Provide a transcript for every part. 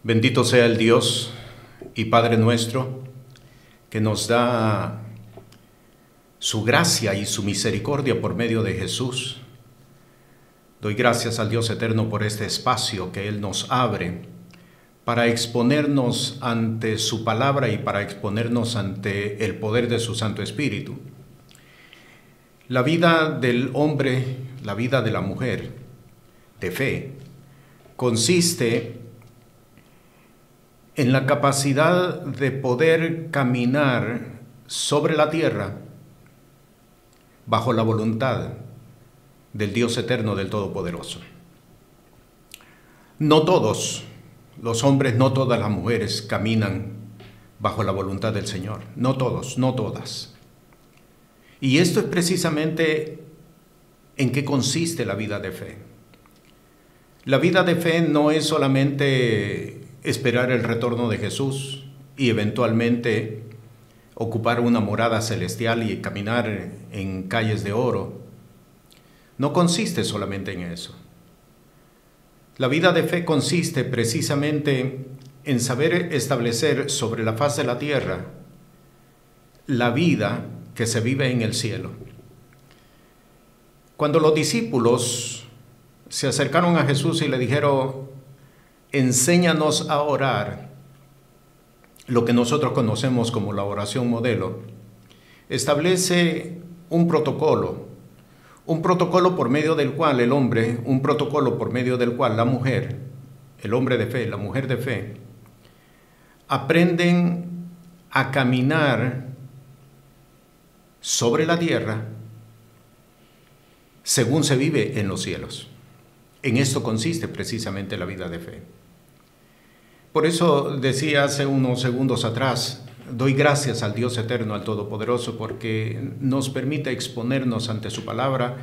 Bendito sea el Dios y Padre nuestro, que nos da su gracia y su misericordia por medio de Jesús. Doy gracias al Dios eterno por este espacio que Él nos abre para exponernos ante su palabra y para exponernos ante el poder de su Santo Espíritu. La vida del hombre, la vida de la mujer de fe, consiste en la capacidad de poder caminar sobre la tierra bajo la voluntad del Dios eterno, del Todopoderoso. No todos los hombres, no todas las mujeres caminan bajo la voluntad del Señor. No todos, no todas. Y esto es precisamente en qué consiste la vida de fe. La vida de fe no es solamente esperar el retorno de Jesús y eventualmente ocupar una morada celestial y caminar en calles de oro. No consiste solamente en eso. La vida de fe consiste precisamente en saber establecer sobre la faz de la tierra la vida que se vive en el cielo. Cuando los discípulos se acercaron a Jesús y le dijeron: enséñanos a orar, lo que nosotros conocemos como la oración modelo, establece un protocolo por medio del cual el hombre, un protocolo por medio del cual la mujer, el hombre de fe, la mujer de fe, aprenden a caminar sobre la tierra según se vive en los cielos. En esto consiste precisamente la vida de fe. Por eso decía hace unos segundos atrás, doy gracias al Dios eterno, al Todopoderoso, porque nos permite exponernos ante su palabra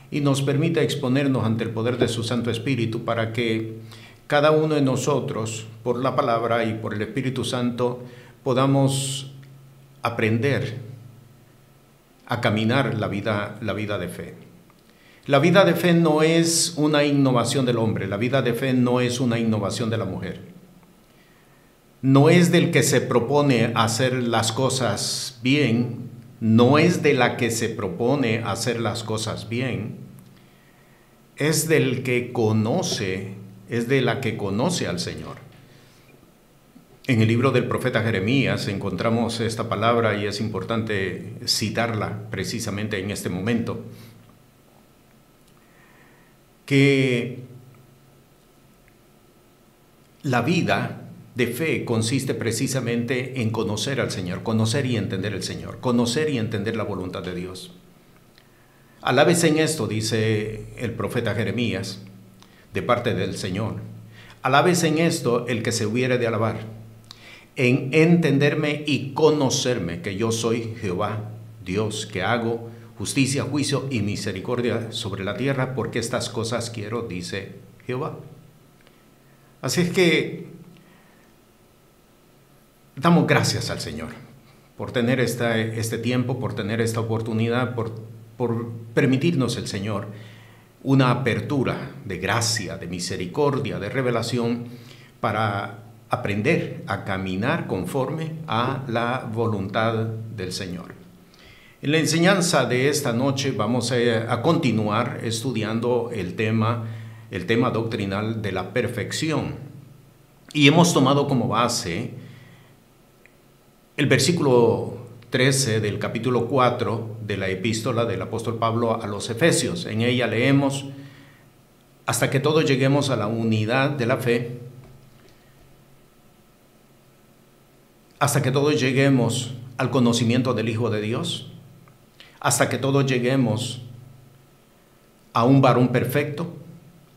y nos permite exponernos ante el poder de su Santo Espíritu para que cada uno de nosotros, por la palabra y por el Espíritu Santo, podamos aprender a caminar la vida de fe. La vida de fe no es una innovación del hombre, la vida de fe no es una innovación de la mujer. No es del que se propone hacer las cosas bien, no es de la que se propone hacer las cosas bien, es del que conoce, es de la que conoce al Señor. En el libro del profeta Jeremías encontramos esta palabra y es importante citarla precisamente en este momento, que la vida de fe consiste precisamente en conocer al Señor, conocer y entender el Señor, conocer y entender la voluntad de Dios. Alábese en esto, dice el profeta Jeremías, de parte del Señor. Alábese en esto el que se hubiere de alabar, en entenderme y conocerme, que yo soy Jehová, Dios, que hago justicia, juicio y misericordia sobre la tierra, porque estas cosas quiero, dice Jehová. Así es que damos gracias al Señor por tener este tiempo, por tener esta oportunidad, por permitirnos el Señor una apertura de gracia, de misericordia, de revelación para aprender a caminar conforme a la voluntad del Señor. En la enseñanza de esta noche vamos a continuar estudiando el tema doctrinal de la perfección. Y hemos tomado como base el versículo 13 del capítulo 4 de la epístola del apóstol Pablo a los Efesios. En ella leemos: hasta que todos lleguemos a la unidad de la fe, hasta que todos lleguemos al conocimiento del Hijo de Dios, hasta que todos lleguemos a un varón perfecto,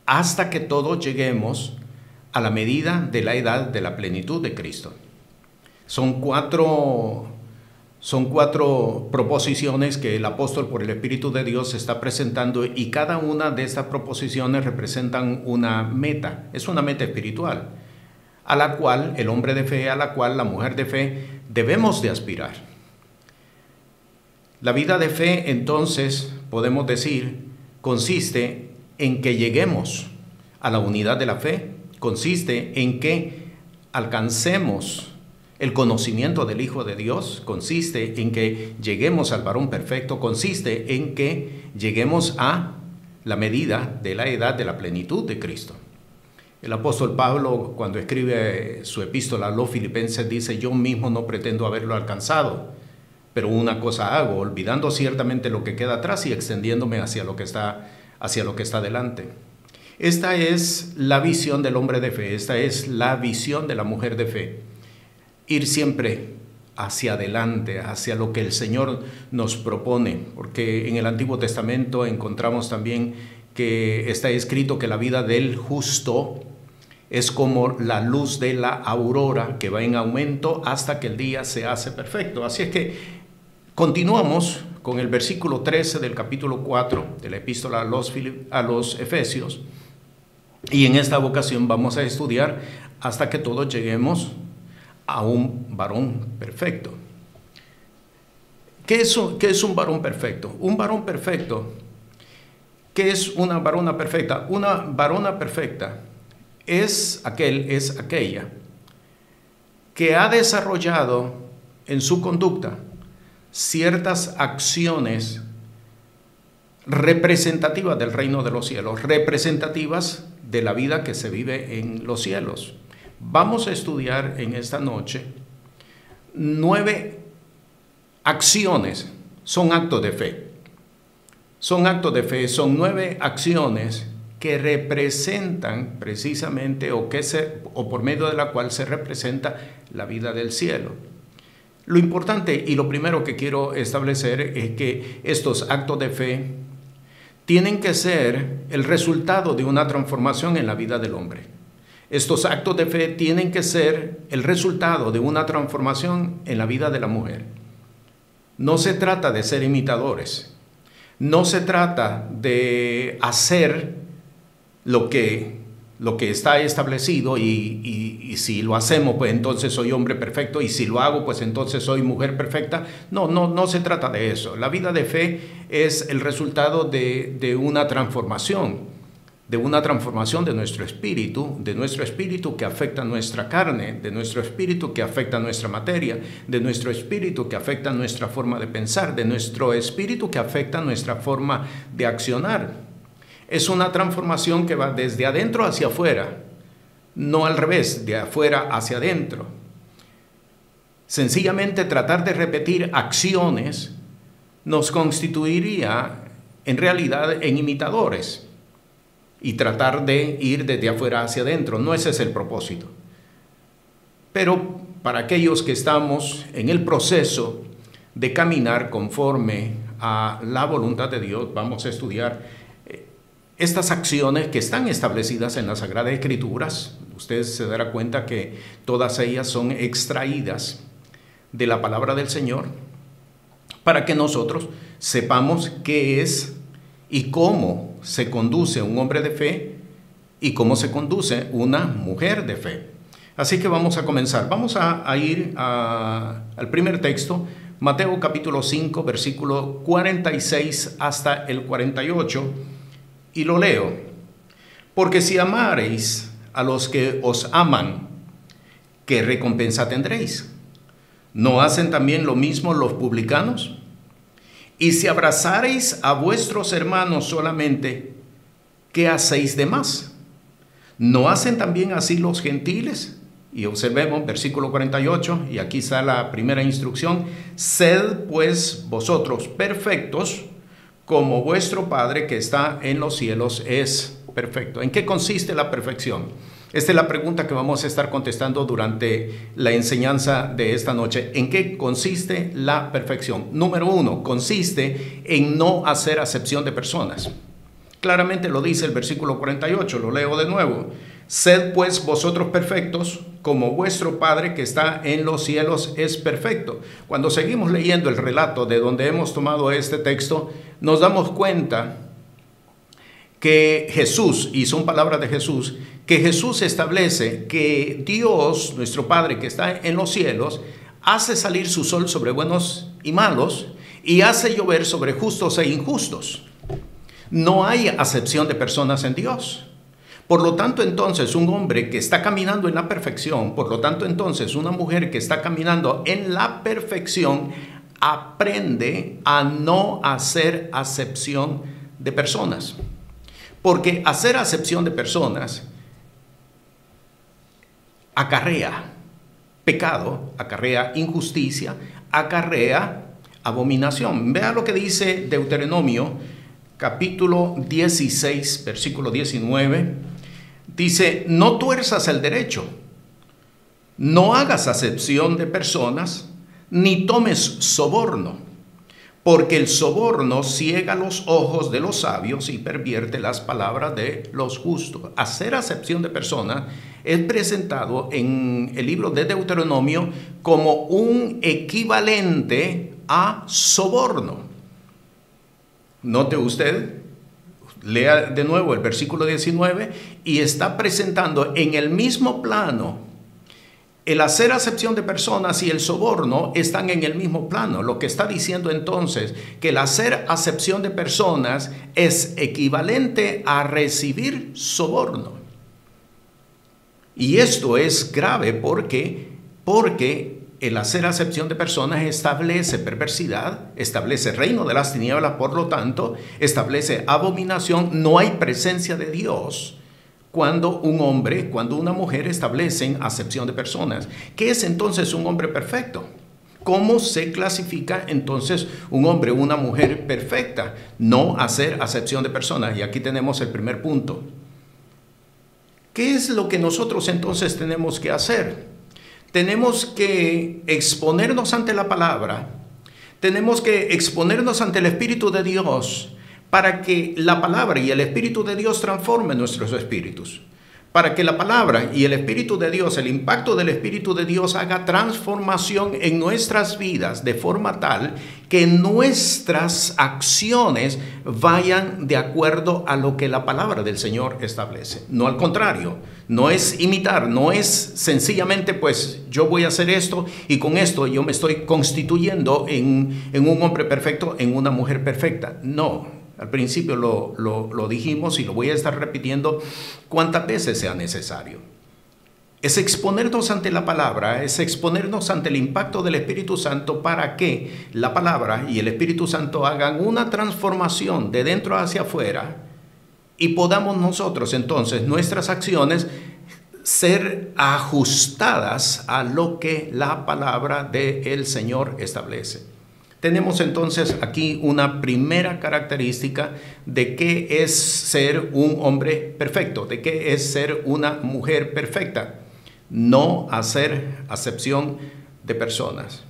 hasta que todos lleguemos a la medida de la edad de la plenitud de Cristo. Son cuatro proposiciones que el apóstol por el Espíritu de Dios está presentando, y cada una de estas proposiciones representan una meta, es una meta espiritual, a la cual el hombre de fe, a la cual la mujer de fe debemos de aspirar. La vida de fe, entonces, podemos decir, consiste en que lleguemos a la unidad de la fe, consiste en que alcancemos el conocimiento del Hijo de Dios, consiste en que lleguemos al varón perfecto, consiste en que lleguemos a la medida de la edad de la plenitud de Cristo. El apóstol Pablo, cuando escribe su epístola a los Filipenses, dice: yo mismo no pretendo haberlo alcanzado, pero una cosa hago, olvidando ciertamente lo que queda atrás y extendiéndome hacia lo que está delante. Esta es la visión del hombre de fe, esta es la visión de la mujer de fe. Ir siempre hacia adelante, hacia lo que el Señor nos propone, porque en el Antiguo Testamento encontramos también que está escrito que la vida del justo es como la luz de la aurora que va en aumento hasta que el día se hace perfecto. Así es que continuamos con el versículo 13 del capítulo 4 de la epístola a los Efesios, y en esta ocasión vamos a estudiar hasta que todos lleguemos a un varón perfecto. ¿Qué es un varón perfecto? Un varón perfecto, ¿qué es una varona perfecta? Una varona perfecta es aquella que ha desarrollado en su conducta ciertas acciones representativas del reino de los cielos, representativas de la vida que se vive en los cielos. Vamos a estudiar en esta noche 9 acciones, son actos de fe. Son actos de fe, son 9 acciones que representan precisamente o por medio de la cual se representa la vida del cielo. Lo importante y lo primero que quiero establecer es que estos actos de fe tienen que ser el resultado de una transformación en la vida del hombre. Estos actos de fe tienen que ser el resultado de una transformación en la vida de la mujer. No se trata de ser imitadores, no se trata de hacer lo que está establecido y si lo hacemos, pues entonces soy hombre perfecto, y si lo hago, pues entonces soy mujer perfecta. No se trata de eso. La vida de fe es el resultado de una transformación, de nuestro espíritu que afecta nuestra carne, de nuestro espíritu que afecta nuestra materia, de nuestro espíritu que afecta nuestra forma de pensar, de nuestro espíritu que afecta nuestra forma de accionar. Es una transformación que va desde adentro hacia afuera, no al revés, de afuera hacia adentro. Sencillamente tratar de repetir acciones nos constituiría en realidad en imitadores, y tratar de ir desde afuera hacia adentro. No ese es el propósito. Pero para aquellos que estamos en el proceso de caminar conforme a la voluntad de Dios, vamos a estudiar estas acciones que están establecidas en las Sagradas Escrituras. Usted se dará cuenta que todas ellas son extraídas de la palabra del Señor, para que nosotros sepamos qué es y cómo se conduce un hombre de fe y cómo se conduce una mujer de fe. Así que vamos a comenzar. Vamos a ir al primer texto, Mateo capítulo 5, versículo 46 hasta el 48, y lo leo. Porque si amareis a los que os aman, ¿qué recompensa tendréis? ¿No hacen también lo mismo los publicanos? Y si abrazareis a vuestros hermanos solamente, ¿qué hacéis de más? ¿No hacen también así los gentiles? Y observemos versículo 48, y aquí está la primera instrucción: sed pues vosotros perfectos, como vuestro Padre que está en los cielos es perfecto. ¿En qué consiste la perfección? Esta es la pregunta que vamos a estar contestando durante la enseñanza de esta noche. ¿En qué consiste la perfección? Número 1, consiste en no hacer acepción de personas. Claramente lo dice el versículo 48, lo leo de nuevo. Sed pues vosotros perfectos, como vuestro Padre que está en los cielos es perfecto. Cuando seguimos leyendo el relato de donde hemos tomado este texto, nos damos cuenta que Jesús, y son palabras de Jesús, que Jesús establece que Dios, nuestro Padre que está en los cielos, hace salir su sol sobre buenos y malos y hace llover sobre justos e injustos. No hay acepción de personas en Dios. Por lo tanto, entonces, un hombre que está caminando en la perfección, por lo tanto, entonces, una mujer que está caminando en la perfección, aprende a no hacer acepción de personas. Porque hacer acepción de personas acarrea pecado, acarrea injusticia, acarrea abominación. Vea lo que dice Deuteronomio, capítulo 16, versículo 19. Dice, no tuerzas el derecho, no hagas acepción de personas, ni tomes soborno, porque el soborno ciega los ojos de los sabios y pervierte las palabras de los justos. Hacer acepción de personas es presentado en el libro de Deuteronomio como un equivalente a soborno. Note usted, lea de nuevo el versículo 19 y está presentando en el mismo plano. El hacer acepción de personas y el soborno están en el mismo plano. Lo que está diciendo entonces que el hacer acepción de personas es equivalente a recibir soborno. Y esto es grave porque el hacer acepción de personas establece perversidad, establece reino de las tinieblas, por lo tanto, establece abominación. No hay presencia de Dios cuando un hombre, cuando una mujer establecen acepción de personas. ¿Qué es entonces un hombre perfecto? ¿Cómo se clasifica entonces un hombre o una mujer perfecta? No hacer acepción de personas. Y aquí tenemos el primer punto. ¿Qué es lo que nosotros entonces tenemos que hacer? Tenemos que exponernos ante la palabra. Tenemos que exponernos ante el Espíritu de Dios, para que la palabra y el Espíritu de Dios transformen nuestros espíritus. Para que la palabra y el Espíritu de Dios, el impacto del Espíritu de Dios haga transformación en nuestras vidas de forma tal que nuestras acciones vayan de acuerdo a lo que la palabra del Señor establece. No al contrario, no es imitar, no es sencillamente pues yo voy a hacer esto y con esto yo me estoy constituyendo en un hombre perfecto, en una mujer perfecta. No. Al principio lo dijimos y lo voy a estar repitiendo cuantas veces sea necesario. Es exponernos ante la palabra, es exponernos ante el impacto del Espíritu Santo para que la palabra y el Espíritu Santo hagan una transformación de dentro hacia afuera y podamos nosotros entonces nuestras acciones ser ajustadas a lo que la palabra del Señor establece. Tenemos entonces aquí una primera característica de qué es ser un hombre perfecto, de qué es ser una mujer perfecta. No hacer acepción de personas.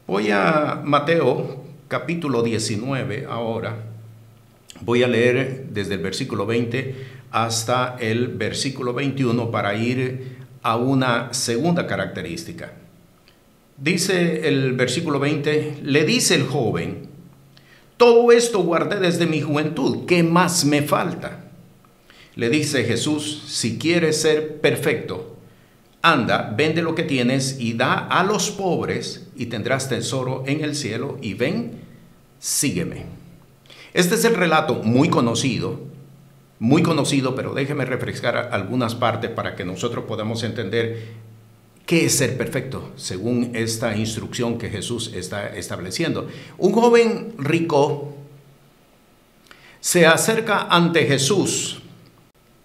Voy a Mateo capítulo 19 ahora. Voy a leer desde el versículo 20 hasta el versículo 21 para ir a una segunda característica. Dice el versículo 20, le dice el joven, todo esto guardé desde mi juventud, ¿qué más me falta? Le dice Jesús, si quieres ser perfecto, anda, vende lo que tienes y da a los pobres y tendrás tesoro en el cielo y ven, sígueme. Este es el relato muy conocido, pero déjeme refrescar algunas partes para que nosotros podamos entender ¿qué es ser perfecto? Según esta instrucción que Jesús está estableciendo. Un joven rico se acerca ante Jesús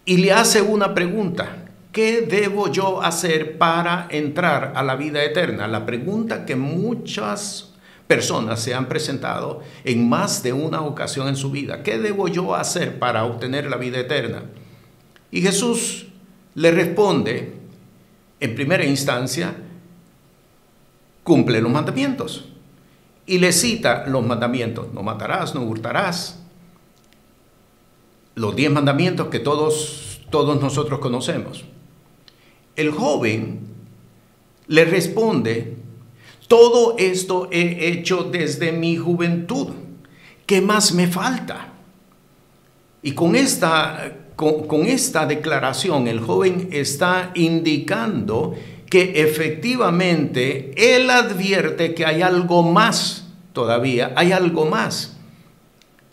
y le hace una pregunta. ¿Qué debo yo hacer para entrar a la vida eterna? La pregunta que muchas personas se han presentado en más de una ocasión en su vida. ¿Qué debo yo hacer para obtener la vida eterna? Y Jesús le responde, en primera instancia, cumple los mandamientos. Y le cita los mandamientos. No matarás, no hurtarás. Los 10 mandamientos que todos nosotros conocemos. El joven le responde, todo esto he hecho desde mi juventud. ¿Qué más me falta? Y con esta declaración, el joven está indicando que efectivamente él advierte que hay algo más todavía, hay algo más.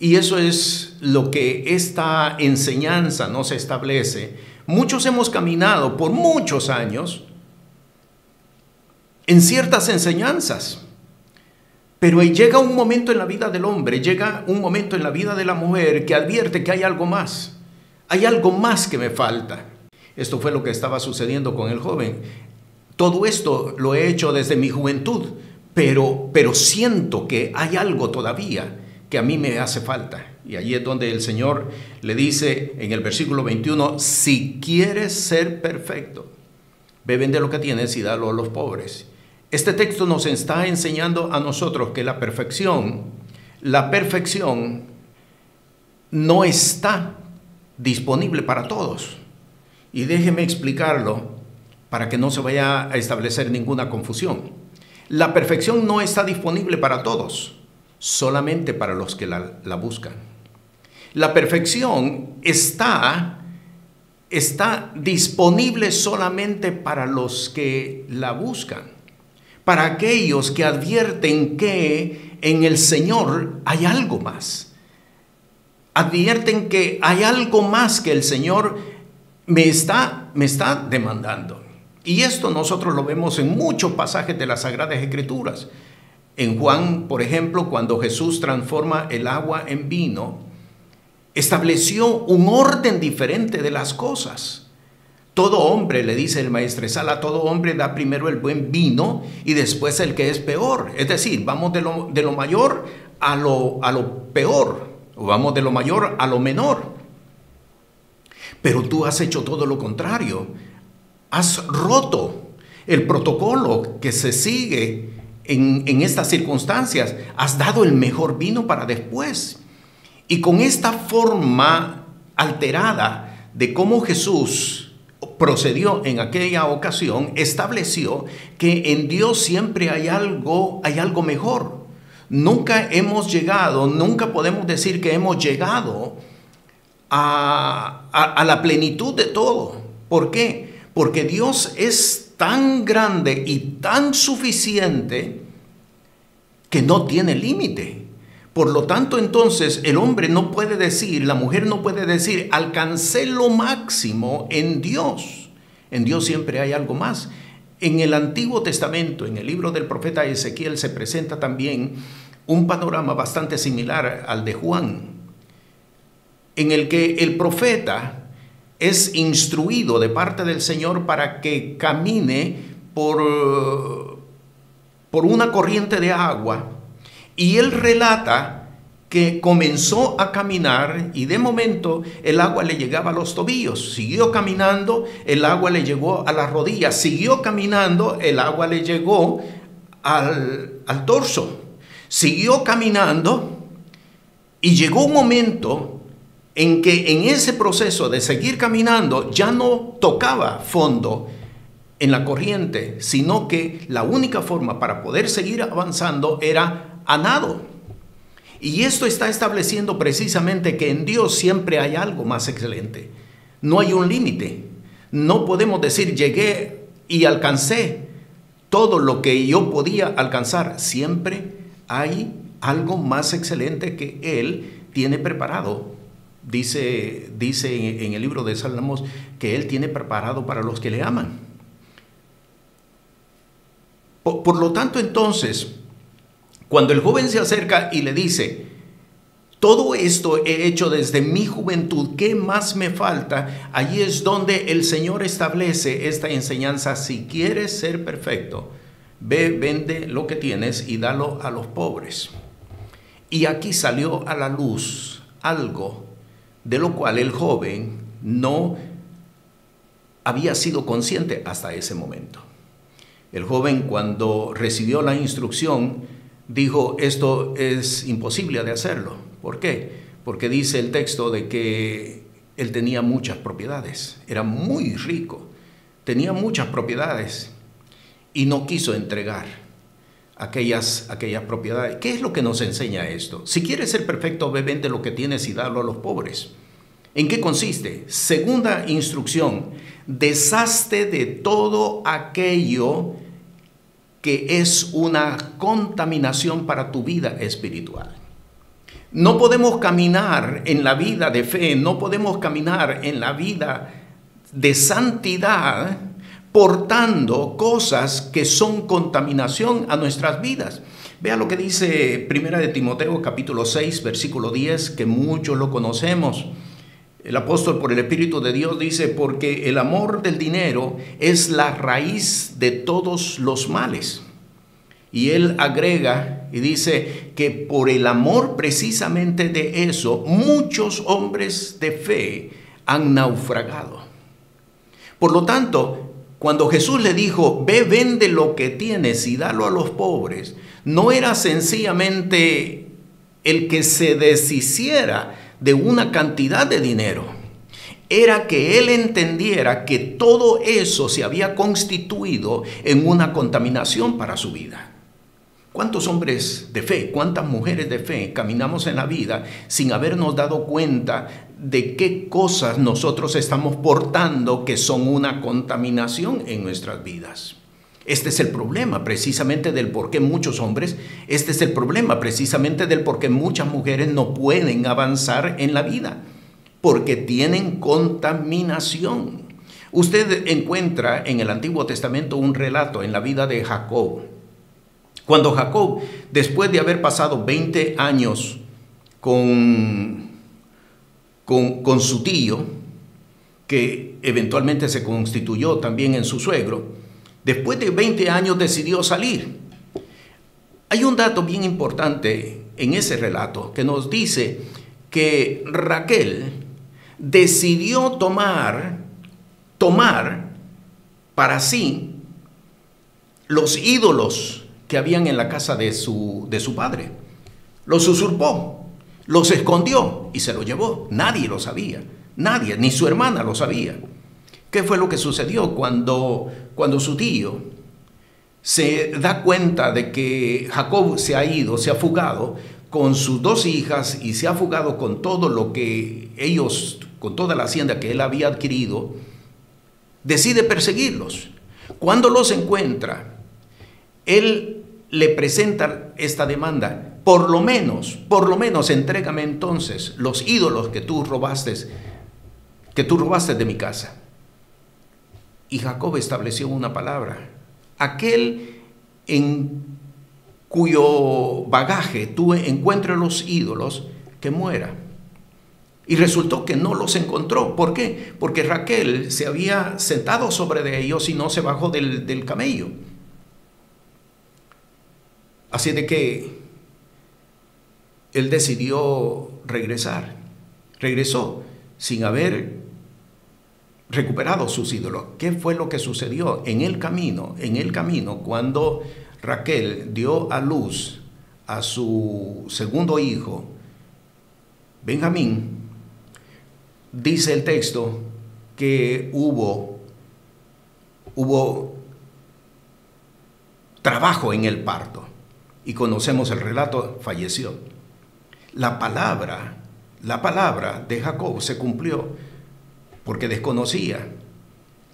Y eso es lo que esta enseñanza nos establece. Muchos hemos caminado por muchos años en ciertas enseñanzas, pero llega un momento en la vida del hombre, llega un momento en la vida de la mujer que advierte que hay algo más que me falta. Esto fue lo que estaba sucediendo con el joven. Todo esto lo he hecho desde mi juventud, pero siento que hay algo todavía que a mí me hace falta. Y allí es donde el Señor le dice en el versículo 21, si quieres ser perfecto, ve, vende lo que tienes y dalo a los pobres. Este texto nos está enseñando a nosotros que la perfección no está disponible para todos. Y déjeme explicarlo para que no se vaya a establecer ninguna confusión. La perfección no está disponible para todos, solamente para los que la buscan. La perfección está disponible solamente para los que la buscan, para aquellos que advierten que en el Señor hay algo más. Advierten que hay algo más que el Señor me está demandando. Y esto nosotros lo vemos en muchos pasajes de las Sagradas Escrituras. En Juan, por ejemplo, cuando Jesús transforma el agua en vino, estableció un orden diferente de las cosas. Todo hombre, le dice el maestresala, a todo hombre da primero el buen vino y después el que es peor. Es decir, vamos de lo mayor a lo peor, o vamos de lo mayor a lo menor. Pero tú has hecho todo lo contrario. Has roto el protocolo que se sigue en estas circunstancias. Has dado el mejor vino para después. Y con esta forma alterada de cómo Jesús procedió en aquella ocasión, estableció que en Dios siempre hay algo mejor. Nunca podemos decir que hemos llegado a la plenitud de todo. ¿Por qué? Porque Dios es tan grande y tan suficiente que no tiene límite. Por lo tanto, entonces, el hombre no puede decir, la mujer no puede decir, alcancé lo máximo en Dios. En Dios siempre hay algo más. En el Antiguo Testamento, en el libro del profeta Ezequiel, se presenta también un panorama bastante similar al de Juan, en el que el profeta es instruido de parte del Señor para que camine por una corriente de agua, y él relata que comenzó a caminar y de momento el agua le llegaba a los tobillos, siguió caminando, el agua le llegó a las rodillas, siguió caminando, el agua le llegó al torso, siguió caminando y llegó un momento en que en ese proceso de seguir caminando ya no tocaba fondo en la corriente, sino que la única forma para poder seguir avanzando era a nado. Y esto está estableciendo precisamente que en Dios siempre hay algo más excelente. No hay un límite. No podemos decir llegué y alcancé todo lo que yo podía alcanzar. Siempre hay algo más excelente que Él tiene preparado. Dice en el libro de Salmos que Él tiene preparado para los que le aman. Por lo tanto, entonces, cuando el joven se acerca y le dice, todo esto he hecho desde mi juventud, ¿qué más me falta? Allí es donde el Señor establece esta enseñanza. Si quieres ser perfecto, ve, vende lo que tienes y dalo a los pobres. Y aquí salió a la luz algo de lo cual el joven no había sido consciente hasta ese momento. El joven, cuando recibió la instrucción, dijo, esto es imposible de hacerlo. ¿Por qué? Porque dice el texto de que él tenía muchas propiedades, era muy rico, tenía muchas propiedades y no quiso entregar aquellas propiedades. ¿Qué es lo que nos enseña esto? Si quieres ser perfecto, ve, vende lo que tienes y dalo a los pobres. ¿En qué consiste? Segunda instrucción, deshazte de todo aquello que es una contaminación para tu vida espiritual. No podemos caminar en la vida de fe, no podemos caminar en la vida de santidad portando cosas que son contaminación a nuestras vidas. Vea lo que dice Primera de Timoteo capítulo 6 versículo 10, que muchos lo conocemos. El apóstol por el Espíritu de Dios dice: porque el amor del dinero es la raíz de todos los males. Y él agrega y dice que por el amor precisamente de eso, muchos hombres de fe han naufragado. Por lo tanto, cuando Jesús le dijo: ve, vende lo que tienes y dalo a los pobres, no era sencillamente el que se deshiciera de una cantidad de dinero. Era que él entendiera que todo eso se había constituido en una contaminación para su vida. ¿Cuántos hombres de fe, cuántas mujeres de fe caminamos en la vida sin habernos dado cuenta de qué cosas nosotros estamos portando que son una contaminación en nuestras vidas? Este es el problema precisamente del por qué muchos hombres, este es el problema precisamente del por qué muchas mujeres no pueden avanzar en la vida, porque tienen contaminación. Usted encuentra en el Antiguo Testamento un relato en la vida de Jacob. Cuando Jacob, después de haber pasado 20 años con su tío, que eventualmente se constituyó también en su suegro, después de 20 años decidió salir. Hay un dato bien importante en ese relato que nos dice que Raquel decidió tomar para sí los ídolos que habían en la casa de su padre. Los usurpó, los escondió y se los llevó. Nadie lo sabía, nadie, ni su hermana lo sabía. ¿Qué fue lo que sucedió cuando su tío se da cuenta de que Jacob se ha ido, se ha fugado con sus 2 hijas y se ha fugado con todo lo que ellos, con toda la hacienda que él había adquirido? Decide perseguirlos. Cuando los encuentra, él le presenta esta demanda: por lo menos, entrégame entonces los ídolos que tú robaste de mi casa. Y Jacob estableció una palabra: aquel en cuyo bagaje tú encuentres los ídolos, que muera. Y resultó que no los encontró. ¿Por qué? Porque Raquel se había sentado sobre de ellos y no se bajó del camello. Así de que él decidió regresar. Regresó sin haber recuperado sus ídolos. ¿Qué fue lo que sucedió? En el camino, cuando Raquel dio a luz a su segundo hijo, Benjamín, dice el texto que hubo trabajo en el parto. Y conocemos el relato: falleció. La palabra de Jacob se cumplió porque desconocía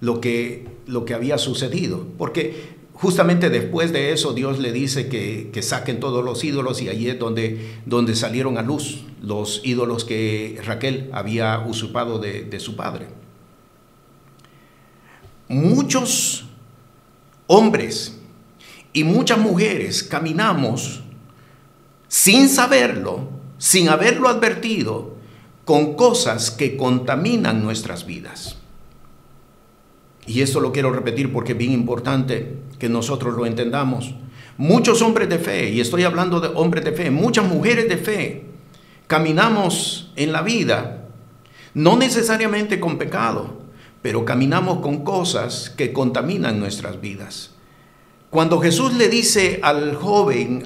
lo que había sucedido. Porque justamente después de eso Dios le dice que saquen todos los ídolos, y allí es donde salieron a luz los ídolos que Raquel había usurpado de su padre. Muchos hombres y muchas mujeres caminamos sin saberlo, sin haberlo advertido, con cosas que contaminan nuestras vidas. Y esto lo quiero repetir porque es bien importante que nosotros lo entendamos. Muchos hombres de fe, y estoy hablando de hombres de fe, muchas mujeres de fe, caminamos en la vida, no necesariamente con pecado, pero caminamos con cosas que contaminan nuestras vidas. Cuando Jesús le dice al joven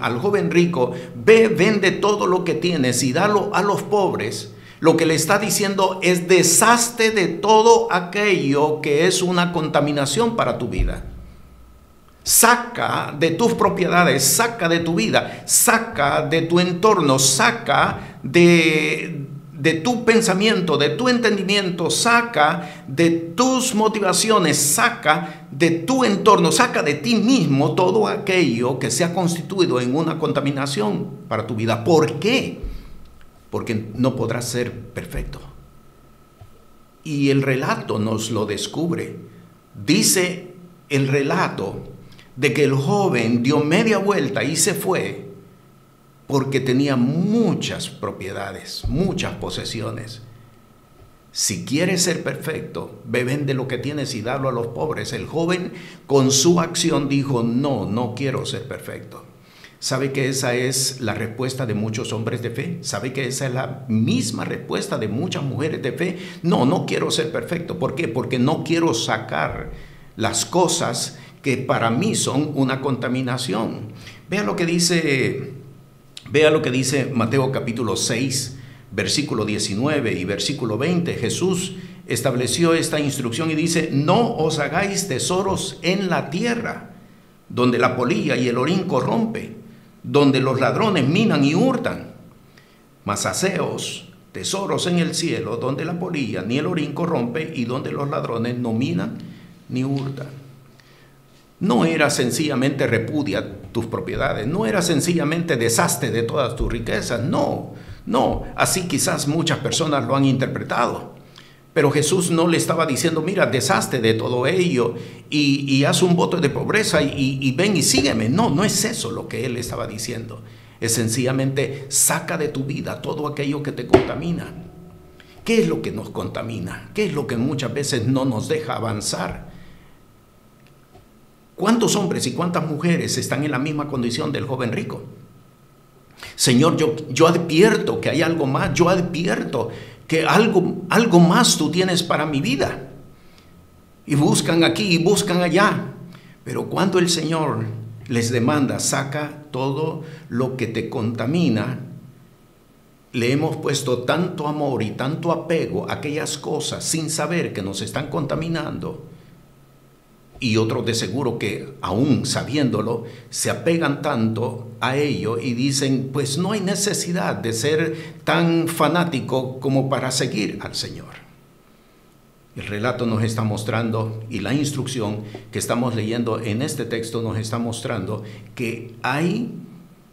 rico: ve, vende todo lo que tienes y dalo a los pobres, lo que le está diciendo es: deshazte de todo aquello que es una contaminación para tu vida. Saca de tus propiedades, saca de tu vida, saca de tu entorno, saca de tu pensamiento, de tu entendimiento, saca de tus motivaciones, saca de tu entorno, saca de ti mismo todo aquello que se ha constituido en una contaminación para tu vida. ¿Por qué? porque no podrás ser perfecto. Y el relato nos lo descubre. Dice el relato de que el joven dio media vuelta y se fue porque tenía muchas propiedades, muchas posesiones. Si quieres ser perfecto, ve, vende lo que tienes y dalo a los pobres. El joven con su acción dijo, no quiero ser perfecto. ¿Sabe que esa es la respuesta de muchos hombres de fe? ¿Sabe que esa es la misma respuesta de muchas mujeres de fe? No quiero ser perfecto. ¿Por qué? Porque no quiero sacar las cosas que para mí son una contaminación. Vea lo que dice Mateo capítulo 6, versículo 19 y versículo 20. Jesús estableció esta instrucción y dice, no os hagáis tesoros en la tierra, donde la polilla y el orín corrompe, donde los ladrones minan y hurtan, mas haceos tesoros en el cielo, donde la polilla ni el orín corrompe y donde los ladrones no minan ni hurtan. No era sencillamente repudia tus propiedades, no era sencillamente deshazte de todas tus riquezas, no, así quizás muchas personas lo han interpretado. Pero Jesús no le estaba diciendo, mira, deshazte de todo ello y haz un voto de pobreza y ven y sígueme. No es eso lo que él estaba diciendo. Es sencillamente saca de tu vida todo aquello que te contamina. ¿Qué es lo que nos contamina? ¿Qué es lo que muchas veces no nos deja avanzar? ¿Cuántos hombres y cuántas mujeres están en la misma condición del joven rico? Señor, yo advierto que hay algo más, yo advierto que algo más tú tienes para mi vida. Y buscan aquí y buscan allá. Pero cuando el Señor les demanda, saca todo lo que te contamina, le hemos puesto tanto amor y tanto apego a aquellas cosas sin saber que nos están contaminando. Y otros de seguro que aún sabiéndolo se apegan tanto a ello y dicen, pues no hay necesidad de ser tan fanático como para seguir al Señor. El relato nos está mostrando y la instrucción que estamos leyendo en este texto nos está mostrando que hay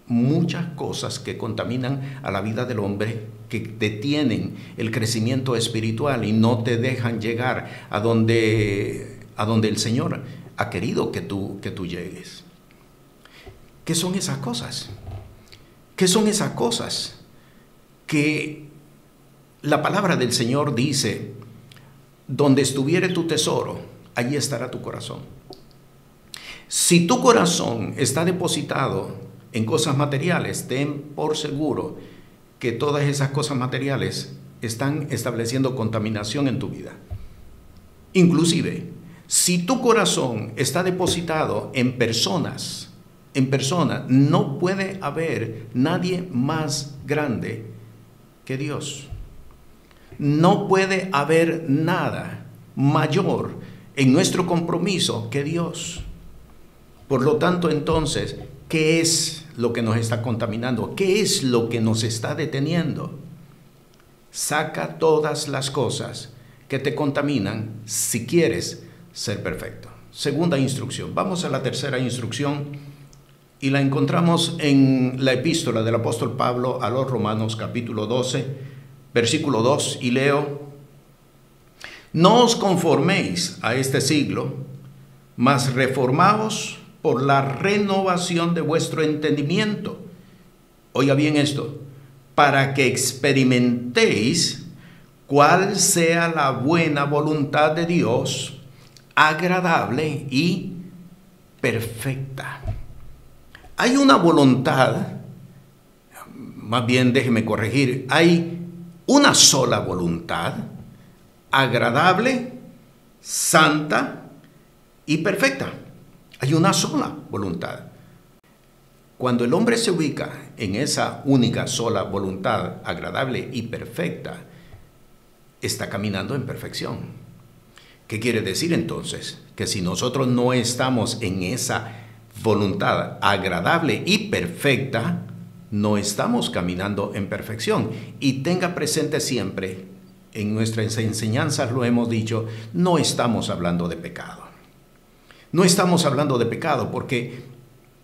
muchas cosas que contaminan a la vida del hombre, que detienen el crecimiento espiritual y no te dejan llegar a donde el Señor ha querido que tú llegues. ¿Qué son esas cosas? ¿Qué son esas cosas que la palabra del Señor dice, donde estuviere tu tesoro, allí estará tu corazón? Si tu corazón está depositado en cosas materiales, ten por seguro que todas esas cosas materiales están estableciendo contaminación en tu vida. Inclusive, si tu corazón está depositado en personas, no puede haber nadie más grande que Dios. No puede haber nada mayor en nuestro compromiso que Dios. Por lo tanto, entonces, ¿qué es lo que nos está contaminando? ¿Qué es lo que nos está deteniendo? Saca todas las cosas que te contaminan si quieres ser perfecto. Segunda instrucción. Vamos a la tercera instrucción y la encontramos en la epístola del apóstol Pablo a los Romanos capítulo 12, versículo 2, y leo: no os conforméis a este siglo, mas reformaos por la renovación de vuestro entendimiento. Oiga bien esto, para que experimentéis cuál sea la buena voluntad de Dios, agradable y perfecta. Hay una voluntad, más bien déjeme corregir, hay una sola voluntad, agradable, santa y perfecta. Hay una sola voluntad. Cuando el hombre se ubica en esa única sola voluntad, agradable y perfecta, está caminando en perfección. ¿Qué quiere decir entonces? Que si nosotros no estamos en esa voluntad agradable y perfecta, no estamos caminando en perfección. Y tenga presente siempre, en nuestras enseñanzas lo hemos dicho, no estamos hablando de pecado. No estamos hablando de pecado porque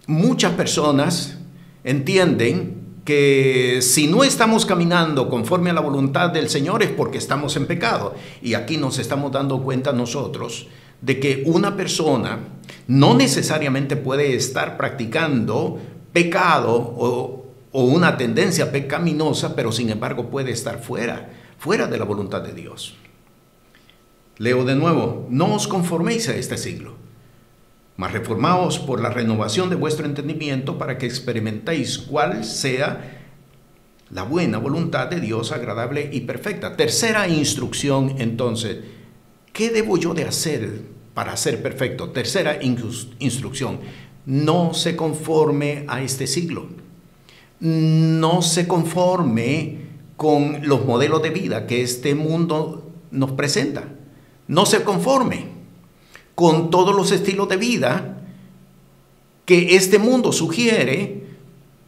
muchas personas entienden que si no estamos caminando conforme a la voluntad del Señor es porque estamos en pecado. Y aquí nos estamos dando cuenta nosotros de que una persona no necesariamente puede estar practicando pecado o una tendencia pecaminosa, pero sin embargo puede estar fuera de la voluntad de Dios. Leo de nuevo: no os conforméis a este siglo, mas reformaos por la renovación de vuestro entendimiento, para que experimentéis cuál sea la buena voluntad de Dios, agradable y perfecta. Tercera instrucción, entonces, ¿qué debo yo de hacer para ser perfecto? Tercera instrucción: no se conforme a este siglo. No se conforme con los modelos de vida que este mundo nos presenta. No se conforme con todos los estilos de vida que este mundo sugiere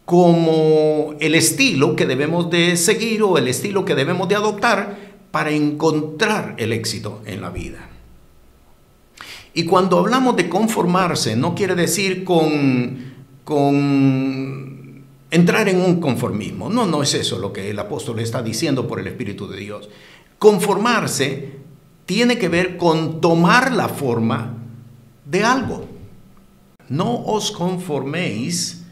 como el estilo que debemos de seguir o el estilo que debemos de adoptar para encontrar el éxito en la vida. Y cuando hablamos de conformarse, no quiere decir con entrar en un conformismo. No es eso lo que el apóstol está diciendo por el Espíritu de Dios. Conformarse tiene que ver con tomar la forma de algo. No os conforméis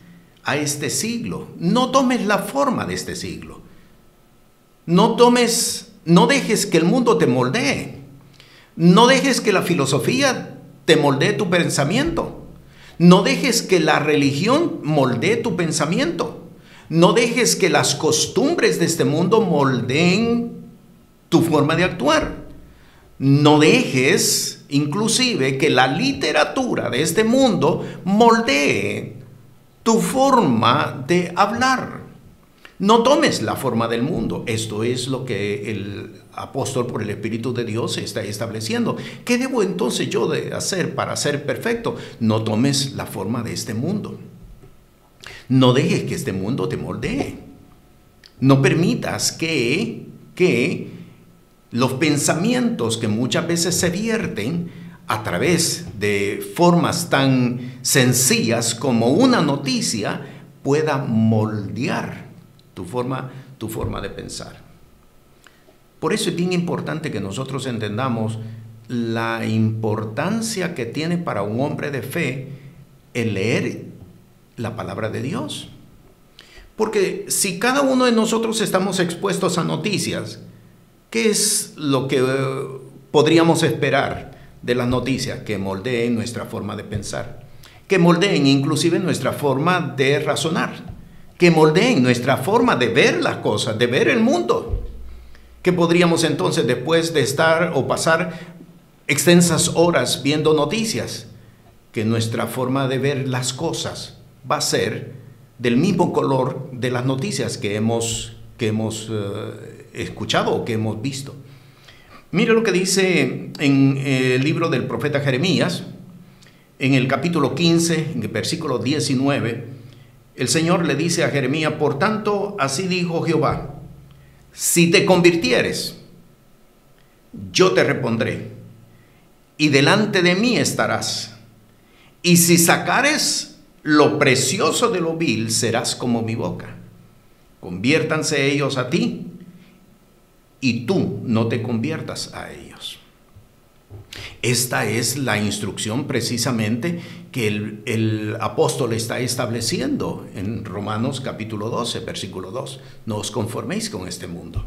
a este siglo. No tomes la forma de este siglo. No dejes que el mundo te moldee. No dejes que la filosofía te moldee tu pensamiento. No dejes que la religión moldee tu pensamiento. No dejes que las costumbres de este mundo moldeen tu forma de actuar. No dejes, inclusive, que la literatura de este mundo moldee tu forma de hablar. No tomes la forma del mundo. Esto es lo que el apóstol por el Espíritu de Dios está estableciendo. ¿Qué debo entonces yo de hacer para ser perfecto? No tomes la forma de este mundo. No dejes que este mundo te moldee. No permitas que los pensamientos que muchas veces se vierten a través de formas tan sencillas como una noticia pueda moldear tu forma de pensar. Por eso es bien importante que nosotros entendamos la importancia que tiene para un hombre de fe el leer la palabra de Dios. Porque si cada uno de nosotros estamos expuestos a noticias, ¿qué es lo que podríamos esperar de las noticias? Que moldeen nuestra forma de pensar, que moldeen inclusive nuestra forma de razonar, que moldeen nuestra forma de ver las cosas, de ver el mundo. Que podríamos entonces, después de estar o pasar extensas horas viendo noticias, que nuestra forma de ver las cosas va a ser del mismo color de las noticias que hemos escuchado o que hemos visto. Mire lo que dice en el libro del profeta Jeremías, en el capítulo 15, en el versículo 19, el Señor le dice a Jeremías: por tanto, así dijo Jehová, si te convirtieres, yo te repondré, y delante de mí estarás, y si sacares lo precioso de lo vil, serás como mi boca. Conviértanse ellos a ti, y tú no te conviertas a ellos. Esta es la instrucción precisamente que el apóstol está estableciendo en Romanos capítulo 12, versículo 2. No os conforméis con este mundo.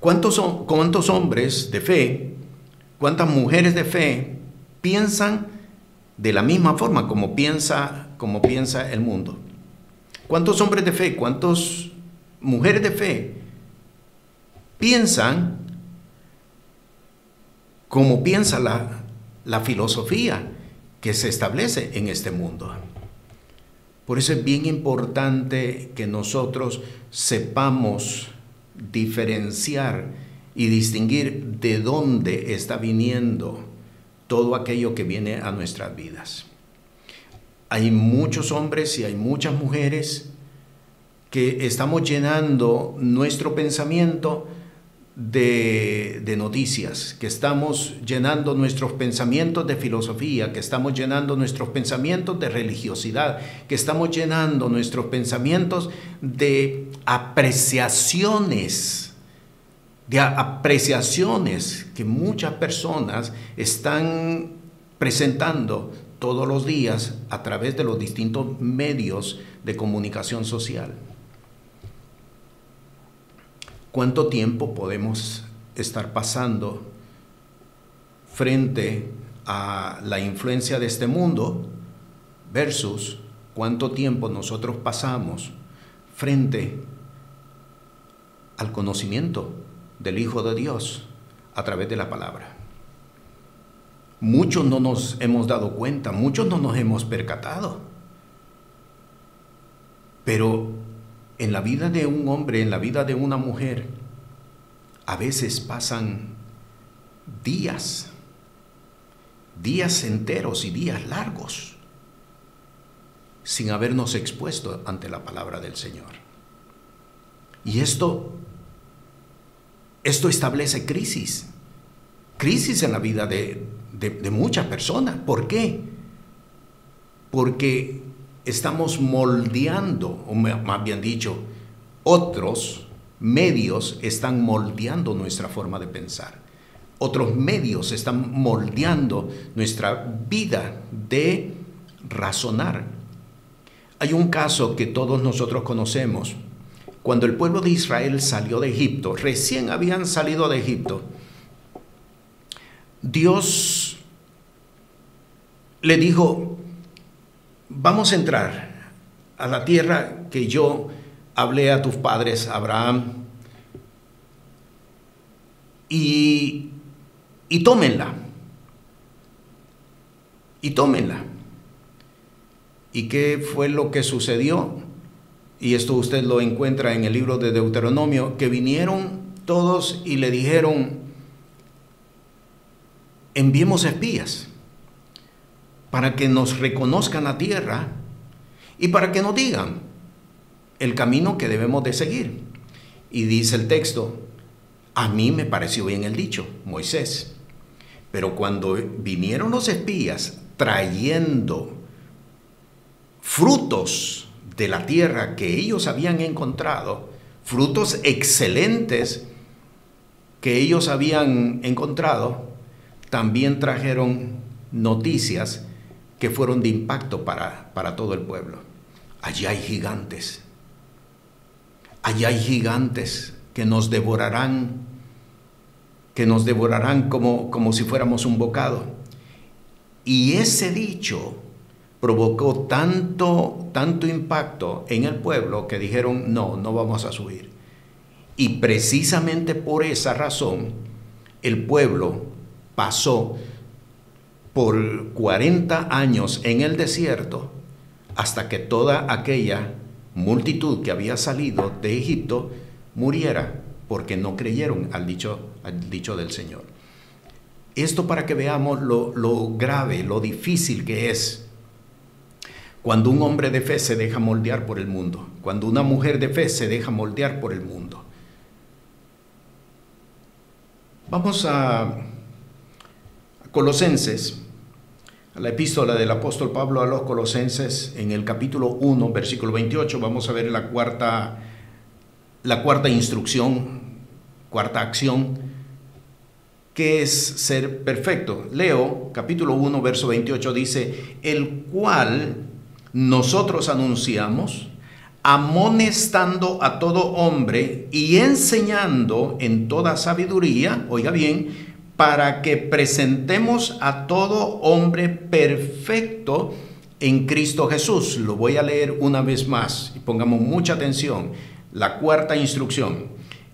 ¿Cuántos hombres de fe, cuántas mujeres de fe piensan de la misma forma como piensa el mundo? ¿Cuántos hombres de fe, cuántas mujeres de fe piensan como piensa la filosofía que se establece en este mundo? Por eso es bien importante que nosotros sepamos diferenciar y distinguir de dónde está viniendo todo aquello que viene a nuestras vidas. Hay muchos hombres y hay muchas mujeres que estamos llenando nuestro pensamiento de noticias, que estamos llenando nuestros pensamientos de filosofía, que estamos llenando nuestros pensamientos de religiosidad, que estamos llenando nuestros pensamientos de apreciaciones que muchas personas están presentando todos los días a través de los distintos medios de comunicación social. ¿Cuánto tiempo podemos estar pasando frente a la influencia de este mundo versus cuánto tiempo nosotros pasamos frente al conocimiento del Hijo de Dios a través de la palabra? Muchos no nos hemos dado cuenta, muchos no nos hemos percatado. Pero en la vida de un hombre, en la vida de una mujer, a veces pasan días enteros y días largos sin habernos expuesto ante la palabra del Señor. Y esto establece crisis en la vida de muchas personas. ¿Por qué? Porque estamos moldeando, o más bien dicho, otros medios están moldeando nuestra forma de pensar. Otros medios están moldeando nuestra vida de razonar. Hay un caso que todos nosotros conocemos. Cuando el pueblo de Israel salió de Egipto, recién habían salido de Egipto, Dios le dijo: vamos a entrar a la tierra que yo hablé a tus padres, Abraham, y tómenla. Y tómenla. ¿Y qué fue lo que sucedió? Y esto usted lo encuentra en el libro de Deuteronomio, que vinieron todos y le dijeron: enviemos espías para que nos reconozcan la tierra y para que nos digan el camino que debemos de seguir. Y dice el texto: a mí me pareció bien el dicho, Moisés. Pero cuando vinieron los espías trayendo frutos de la tierra que ellos habían encontrado, frutos excelentes que ellos habían encontrado, también trajeron noticias que fueron de impacto para todo el pueblo. Allí hay gigantes. Allí hay gigantes que nos devorarán como si fuéramos un bocado. Y ese dicho provocó tanto impacto en el pueblo que dijeron: no vamos a subir. Y precisamente por esa razón el pueblo pasó por 40 años en el desierto hasta que toda aquella multitud que había salido de Egipto muriera, porque no creyeron al dicho del Señor. Esto para que veamos lo grave, lo difícil que es cuando un hombre de fe se deja moldear por el mundo, cuando una mujer de fe se deja moldear por el mundo. Vamos a Colosenses, a la epístola del apóstol Pablo a los Colosenses, en el capítulo 1, versículo 28. Vamos a ver la cuarta instrucción, cuarta acción, que es ser perfecto. Leo, capítulo 1, verso 28, dice: el cual nosotros anunciamos, amonestando a todo hombre y enseñando en toda sabiduría, oiga bien, para que presentemos a todo hombre perfecto en Cristo Jesús. Lo voy a leer una vez más y pongamos mucha atención. La cuarta instrucción: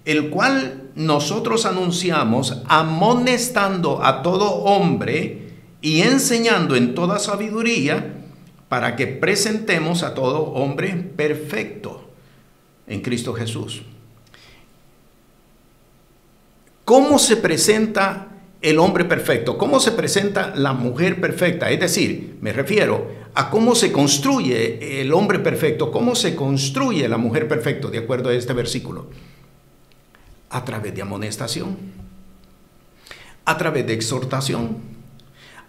el cual nosotros anunciamos, amonestando a todo hombre y enseñando en toda sabiduría, para que presentemos a todo hombre perfecto en Cristo Jesús. ¿Cómo se presenta el hombre perfecto? ¿Cómo se presenta la mujer perfecta? Es decir, me refiero a cómo se construye el hombre perfecto, cómo se construye la mujer perfecta, de acuerdo a este versículo. A través de amonestación, a través de exhortación,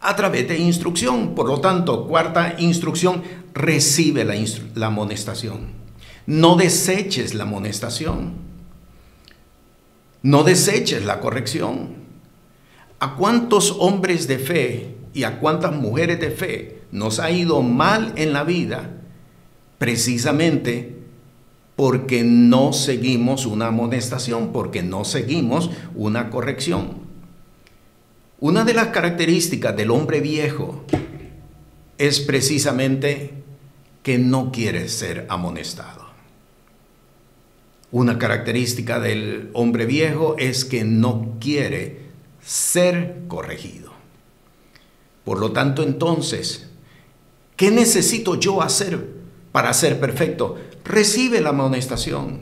a través de instrucción. Por lo tanto, cuarta instrucción, recibe la amonestación. No deseches la amonestación. No deseches la corrección. ¿A cuántos hombres de fe y a cuántas mujeres de fe nos ha ido mal en la vida? Precisamente porque no seguimos una amonestación, porque no seguimos una corrección. Una de las características del hombre viejo es precisamente que no quiere ser amonestado. Una característica del hombre viejo es que no quiere ser corregido. Por lo tanto, entonces, ¿qué necesito yo hacer para ser perfecto? Recibe la amonestación.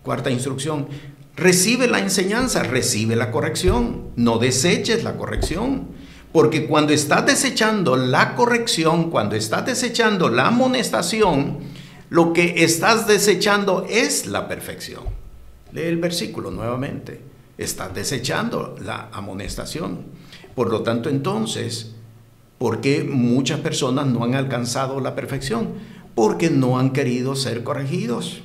Cuarta instrucción, recibe la enseñanza, recibe la corrección. No deseches la corrección, porque cuando estás desechando la corrección, cuando estás desechando la amonestación, lo que estás desechando es la perfección. Lee el versículo nuevamente. Estás desechando la amonestación. Por lo tanto, entonces, ¿por qué muchas personas no han alcanzado la perfección? Porque no han querido ser corregidos.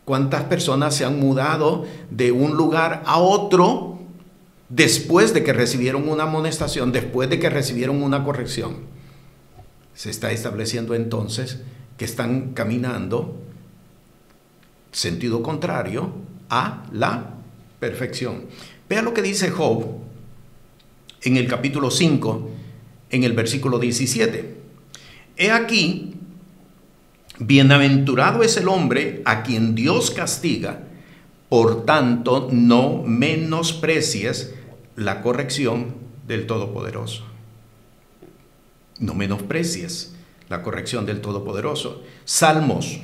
¿Cuántas personas se han mudado de un lugar a otro después de que recibieron una amonestación, después de que recibieron una corrección? Se está estableciendo entonces que están caminando sentido contrario a la perfección. Vea lo que dice Job en el capítulo 5, en el versículo 17. He aquí, bienaventurado es el hombre a quien Dios castiga, por tanto no menosprecies la corrección del Todopoderoso. No menosprecies la corrección del Todopoderoso. Salmos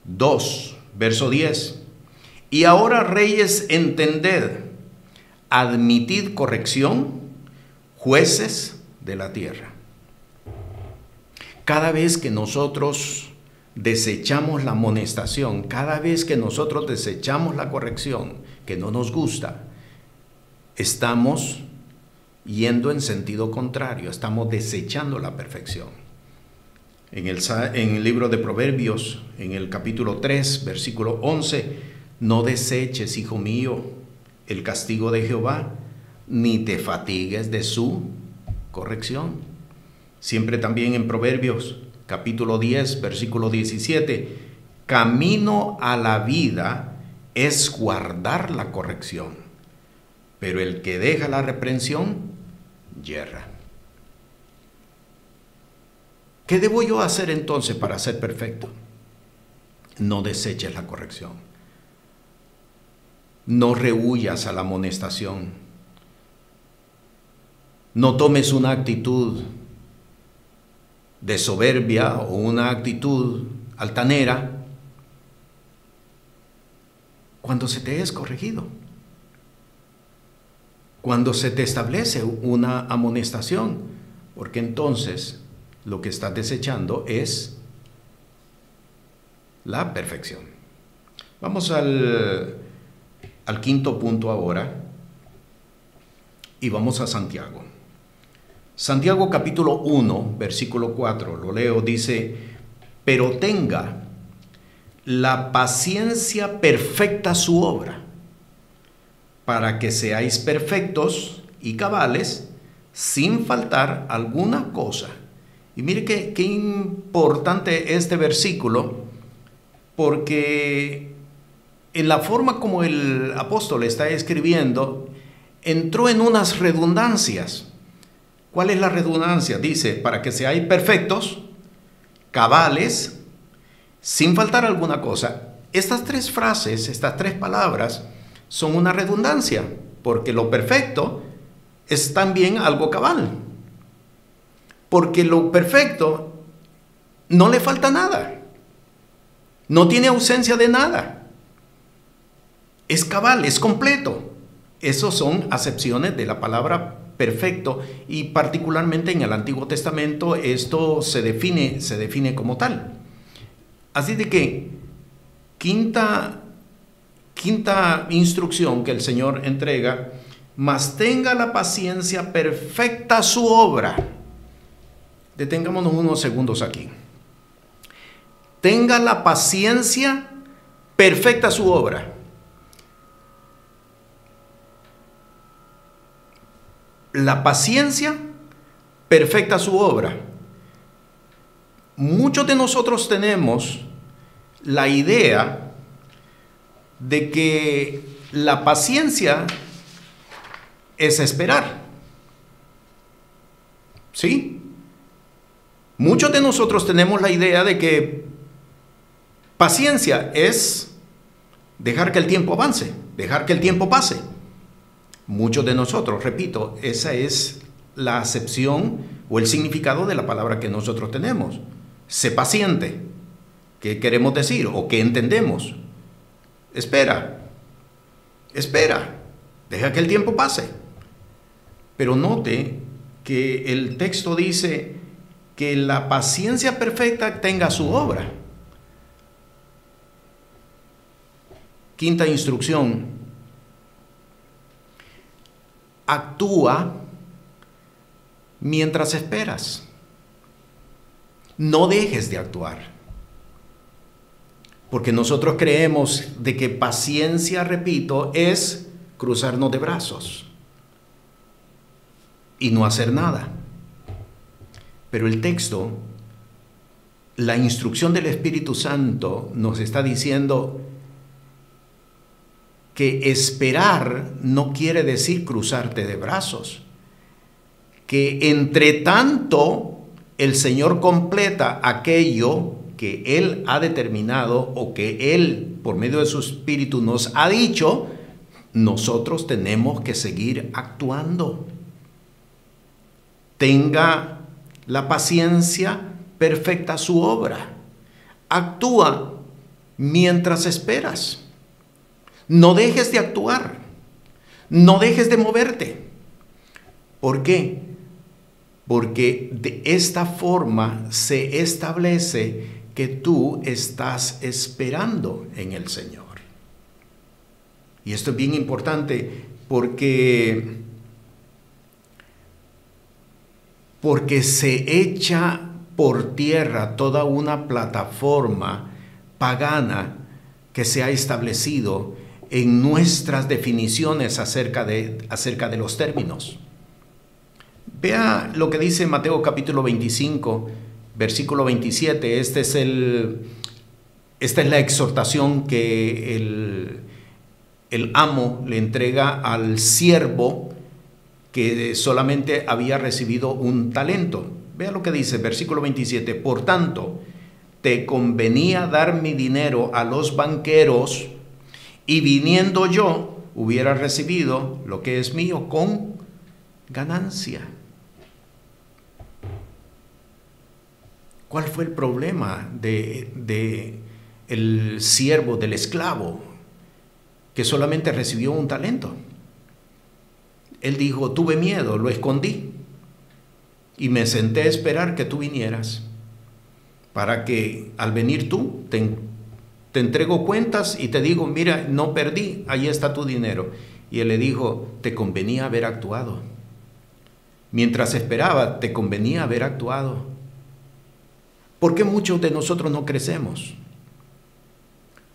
2, verso 10. Y ahora, reyes, entended, admitid corrección, jueces de la tierra. Cada vez que nosotros desechamos la amonestación, cada vez que nosotros desechamos la corrección que no nos gusta, estamos yendo en sentido contrario, estamos desechando la perfección. En el libro de Proverbios, en el capítulo 3, versículo 11, no deseches, hijo mío, el castigo de Jehová, ni te fatigues de su corrección. Siempre también en Proverbios, capítulo 10, versículo 17, camino a la vida es guardar la corrección, pero el que deja la reprensión, yerra. ¿Qué debo yo hacer entonces para ser perfecto? No deseches la corrección. No rehuyas a la amonestación. No tomes una actitud de soberbia o una actitud altanera cuando se te es corregido. Cuando se te establece una amonestación, porque entonces lo que estás desechando es la perfección. Vamos al quinto punto ahora y vamos a Santiago. Santiago capítulo 1, versículo 4, lo leo, dice, pero tenga la paciencia perfecta su obra, para que seáis perfectos y cabales, sin faltar alguna cosa. Y mire qué importante este versículo, porque en la forma como el apóstol está escribiendo, entró en unas redundancias. ¿Cuál es la redundancia? Dice, para que seáis perfectos, cabales, sin faltar alguna cosa. Estas tres frases, estas tres palabras, son una redundancia, porque lo perfecto es también algo cabal. Porque lo perfecto no le falta nada, no tiene ausencia de nada, es cabal, es completo. Esas son acepciones de la palabra perfecto, y particularmente en el Antiguo Testamento esto se define como tal. Así de que quinta Quinta instrucción que el Señor entrega: mas tenga la paciencia perfecta su obra. Detengámonos unos segundos aquí. Tenga la paciencia perfecta su obra. La paciencia perfecta su obra. Muchos de nosotros tenemos la idea de que la paciencia es esperar. ¿Sí? Muchos de nosotros tenemos la idea de que paciencia es dejar que el tiempo avance, dejar que el tiempo pase. Muchos de nosotros, repito, esa es la acepción o el significado de la palabra que nosotros tenemos. Sé paciente. ¿Qué queremos decir o qué entendemos? Espera, deja que el tiempo pase. Pero note que el texto dice que la paciencia perfecta tenga su obra. Quinta instrucción: actúa mientras esperas. No dejes de actuar. Porque nosotros creemos de que paciencia, repito, es cruzarnos de brazos y no hacer nada. Pero el texto, la instrucción del Espíritu Santo nos está diciendo que esperar no quiere decir cruzarte de brazos. Que entre tanto el Señor completa aquello que Él ha determinado o que Él, por medio de su Espíritu, nos ha dicho, nosotros tenemos que seguir actuando. Tenga la paciencia perfecta su obra. Actúa mientras esperas. No dejes de actuar. No dejes de moverte. ¿Por qué? Porque de esta forma se establece que tú estás esperando en el Señor. Y esto es bien importante porque se echa por tierra toda una plataforma pagana que se ha establecido en nuestras definiciones acerca de los términos. Vea lo que dice Mateo capítulo 25, versículo 27. Esta es la exhortación que el amo le entrega al siervo que solamente había recibido un talento. Vea lo que dice, versículo 27. Por tanto, te convenía dar mi dinero a los banqueros, y viniendo yo hubiera recibido lo que es mío con ganancia. ¿Cuál fue el problema de el siervo, del esclavo, que solamente recibió un talento? Él dijo, tuve miedo, lo escondí y me senté a esperar que tú vinieras para que al venir tú te entrego cuentas y te digo, mira, no perdí, ahí está tu dinero. Y él le dijo, te convenía haber actuado. Mientras esperaba, te convenía haber actuado. ¿Por qué muchos de nosotros no crecemos?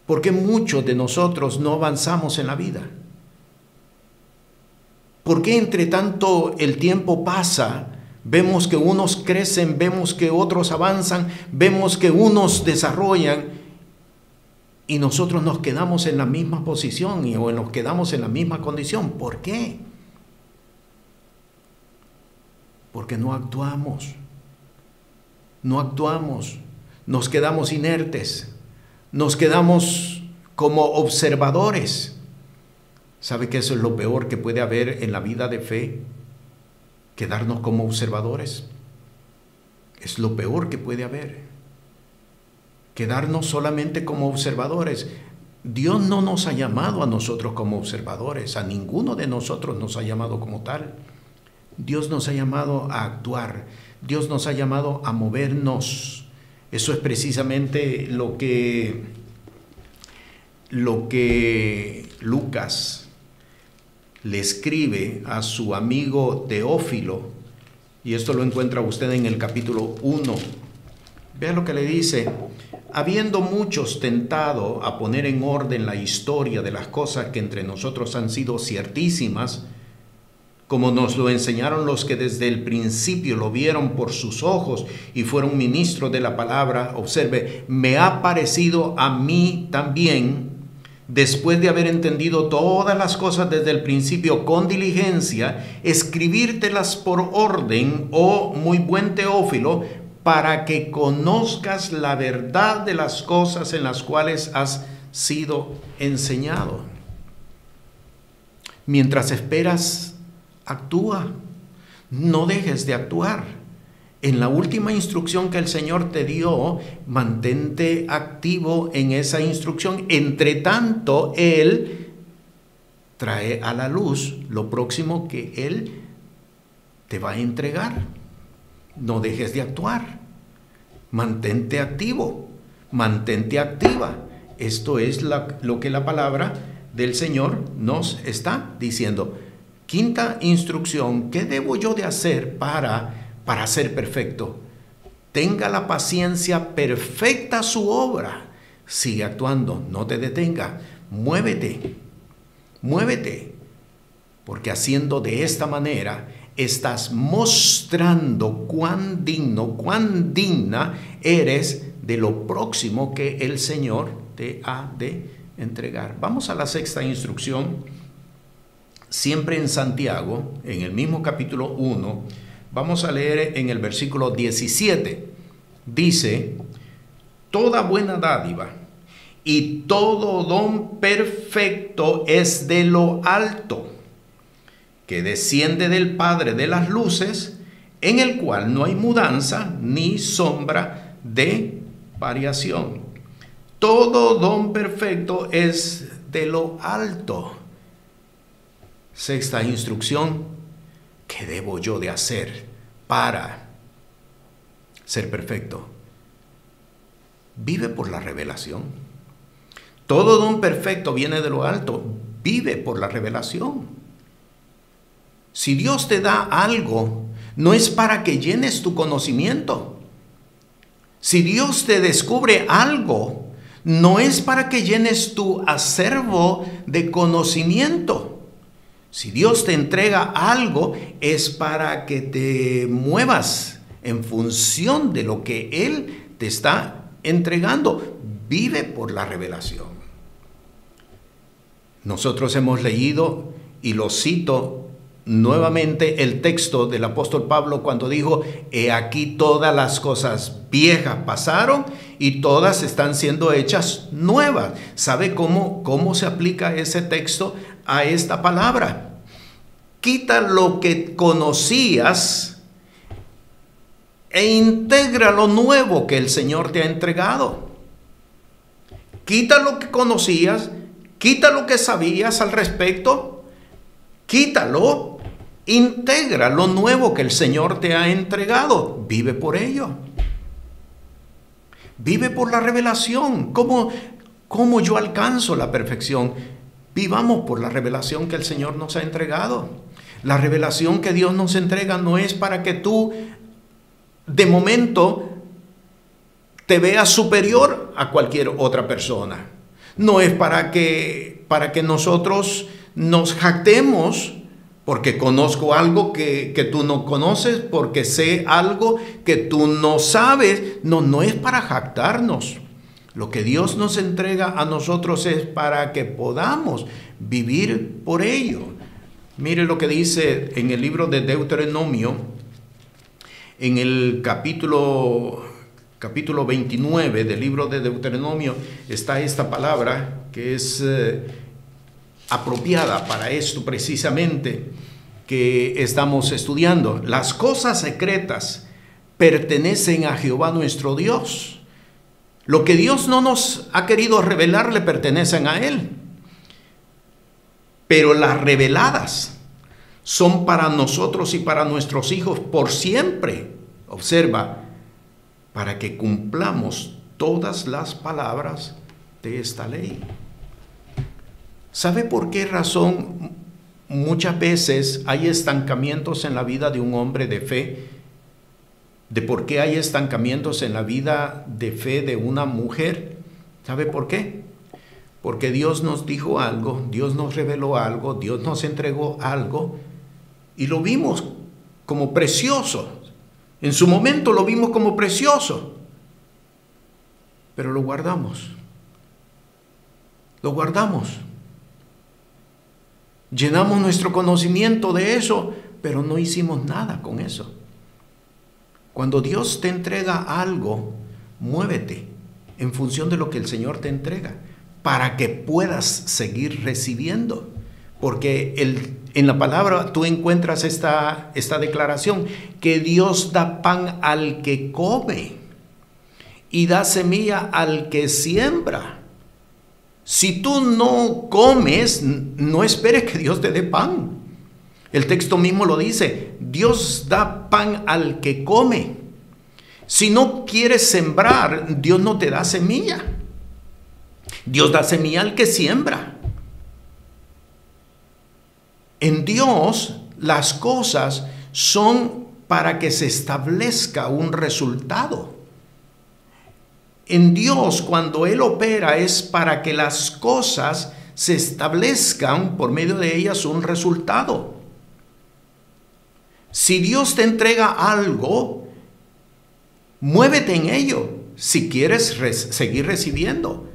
¿Por qué muchos de nosotros no avanzamos en la vida? ¿Por qué entre tanto el tiempo pasa, vemos que unos crecen, vemos que otros avanzan, vemos que unos desarrollan y nosotros nos quedamos en la misma posición o nos quedamos en la misma condición? ¿Por qué? Porque no actuamos. No actuamos, nos quedamos inertes, nos quedamos como observadores. ¿Sabe que eso es lo peor que puede haber en la vida de fe? Quedarnos como observadores. Es lo peor que puede haber. Quedarnos solamente como observadores. Dios no nos ha llamado a nosotros como observadores, a ninguno de nosotros nos ha llamado como tal. Dios nos ha llamado a actuar. Dios nos ha llamado a movernos. Eso es precisamente lo que lo que Lucas le escribe a su amigo Teófilo, y esto lo encuentra usted en el capítulo 1. Vea lo que le dice: habiendo muchos tentado a poner en orden la historia de las cosas que entre nosotros han sido ciertísimas, como nos lo enseñaron los que desde el principio lo vieron por sus ojos y fueron ministros de la palabra. Observe, me ha parecido a mí también, después de haber entendido todas las cosas desde el principio con diligencia, escribírtelas por orden, oh muy buen Teófilo, para que conozcas la verdad de las cosas en las cuales has sido enseñado. Mientras esperas, actúa, no dejes de actuar. En la última instrucción que el Señor te dio, mantente activo en esa instrucción. Entre tanto, Él trae a la luz lo próximo que Él te va a entregar. No dejes de actuar. Mantente activo, mantente activa. Esto es lo que la palabra del Señor nos está diciendo. Quinta instrucción: ¿qué debo yo de hacer para ser perfecto? Tenga la paciencia perfecta su obra. Sigue actuando, no te detenga. Muévete, porque haciendo de esta manera estás mostrando cuán digno, cuán digna eres de lo próximo que el Señor te ha de entregar. Vamos a la sexta instrucción. Siempre en Santiago, en el mismo capítulo 1, vamos a leer en el versículo 17. Dice: toda buena dádiva y todo don perfecto es de lo alto, que desciende del Padre de las luces, en el cual no hay mudanza ni sombra de variación. Todo don perfecto es de lo alto. Sexta instrucción: ¿qué debo yo de hacer para ser perfecto? Vive por la revelación. Todo don perfecto viene de lo alto. Vive por la revelación. Si Dios te da algo, no es para que llenes tu conocimiento. Si Dios te descubre algo, no es para que llenes tu acervo de conocimiento. Si Dios te entrega algo, es para que te muevas en función de lo que Él te está entregando. Vive por la revelación. Nosotros hemos leído, y lo cito nuevamente, el texto del apóstol Pablo cuando dijo: he aquí todas las cosas viejas pasaron y todas están siendo hechas nuevas. ¿Sabe cómo se aplica ese texto a esta palabra? Quita lo que conocías e integra lo nuevo que el Señor te ha entregado. Quita lo que conocías, quita lo que sabías al respecto, quítalo, integra lo nuevo que el Señor te ha entregado. Vive por ello. Vive por la revelación. ¿Cómo yo alcanzo la perfección? Vivamos por la revelación que el Señor nos ha entregado. La revelación que Dios nos entrega no es para que tú de momento te veas superior a cualquier otra persona. No es para que nosotros nos jactemos porque conozco algo que tú no conoces, porque sé algo que tú no sabes. No es para jactarnos. Lo que Dios nos entrega a nosotros es para que podamos vivir por ello. Mire lo que dice en el libro de Deuteronomio, en el capítulo 29 del libro de Deuteronomio, está esta palabra que es apropiada para esto precisamente que estamos estudiando. Las cosas secretas pertenecen a Jehová nuestro Dios. Lo que Dios no nos ha querido revelar le pertenecen a Él. Pero las reveladas son para nosotros y para nuestros hijos por siempre. Observa, para que cumplamos todas las palabras de esta ley. ¿Sabe por qué razón muchas veces hay estancamientos en la vida de un hombre de fe? ¿De por qué hay estancamientos en la vida de fe de una mujer? ¿Sabe por qué? Porque Dios nos dijo algo, Dios nos reveló algo, Dios nos entregó algo y lo vimos como precioso. En su momento lo vimos como precioso, pero lo guardamos. Lo guardamos. Llenamos nuestro conocimiento de eso, pero no hicimos nada con eso. Cuando Dios te entrega algo, muévete en función de lo que el Señor te entrega, para que puedas seguir recibiendo. Porque en la palabra tú encuentras esta declaración, que Dios da pan al que come y da semilla al que siembra. Si tú no comes, no esperes que Dios te dé pan. El texto mismo lo dice, Dios da pan al que come. Si no quieres sembrar, Dios no te da semilla. Dios da semilla al que siembra. En Dios las cosas son para que se establezca un resultado. En Dios, cuando Él opera, es para que las cosas se establezcan por medio de ellas un resultado. Si Dios te entrega algo, muévete en ello si quieres seguir recibiendo.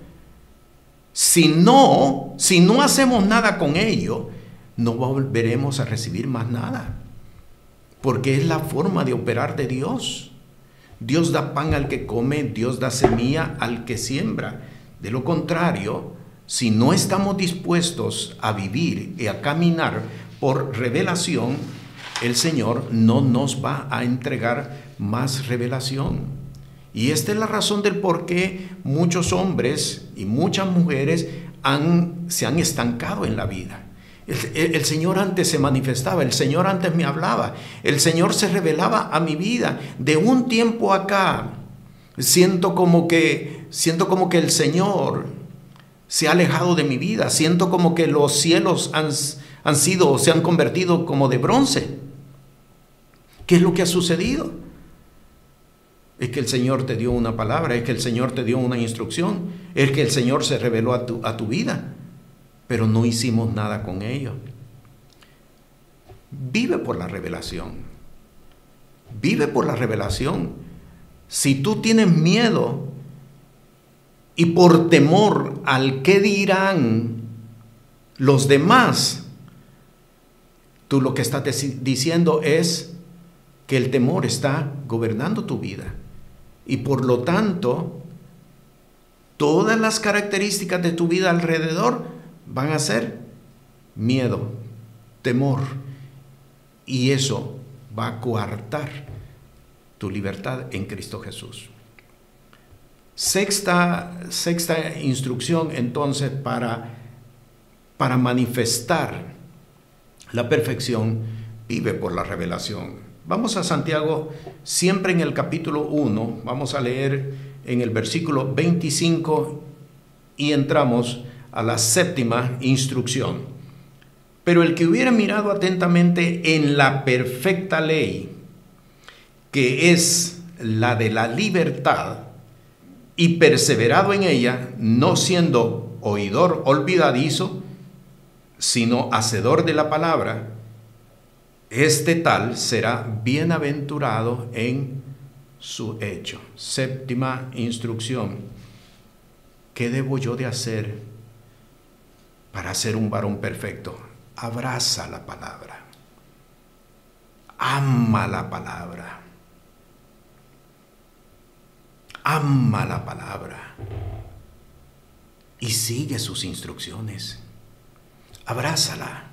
Si no hacemos nada con ello, no volveremos a recibir más nada, porque es la forma de operar de Dios. Dios da pan al que come, Dios da semilla al que siembra. De lo contrario, si no estamos dispuestos a vivir y a caminar por revelación, el Señor no nos va a entregar más revelación. Y esta es la razón del por qué muchos hombres y muchas mujeres se han estancado en la vida. El Señor antes se manifestaba, el Señor antes me hablaba, el Señor se revelaba a mi vida. De un tiempo acá, siento como que el Señor se ha alejado de mi vida. Siento como que los cielos se han convertido como de bronce. ¿Qué es lo que ha sucedido? Es que el Señor te dio una palabra, es que el Señor te dio una instrucción, es que el Señor se reveló a tu vida, pero no hicimos nada con ello. Vive por la revelación. Vive por la revelación. Si tú tienes miedo y por temor al qué dirán los demás, tú lo que estás diciendo es que el temor está gobernando tu vida. Y por lo tanto, todas las características de tu vida alrededor van a ser miedo, temor. Y eso va a coartar tu libertad en Cristo Jesús. Sexta instrucción entonces para manifestar la perfección, vive por la revelación. Vamos a Santiago, siempre en el capítulo 1, vamos a leer en el versículo 25 y entramos a la séptima instrucción. Pero el que hubiera mirado atentamente en la perfecta ley, que es la de la libertad, y perseverado en ella, no siendo oidor olvidadizo, sino hacedor de la palabra, este tal será bienaventurado en su hecho. Séptima instrucción. ¿Qué debo yo de hacer para ser un varón perfecto? Abraza la palabra. Ama la palabra. Ama la palabra. Y sigue sus instrucciones. Abrázala.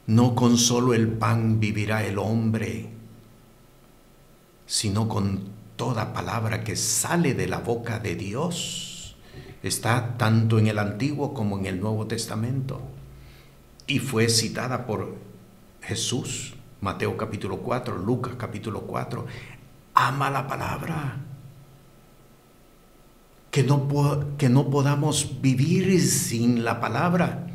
No con solo el pan vivirá el hombre, sino con toda palabra que sale de la boca de Dios. Está tanto en el Antiguo como en el Nuevo Testamento. Y fue citada por Jesús, Mateo capítulo 4, Lucas capítulo 4. Ama la palabra. que no podamos vivir sin la palabra.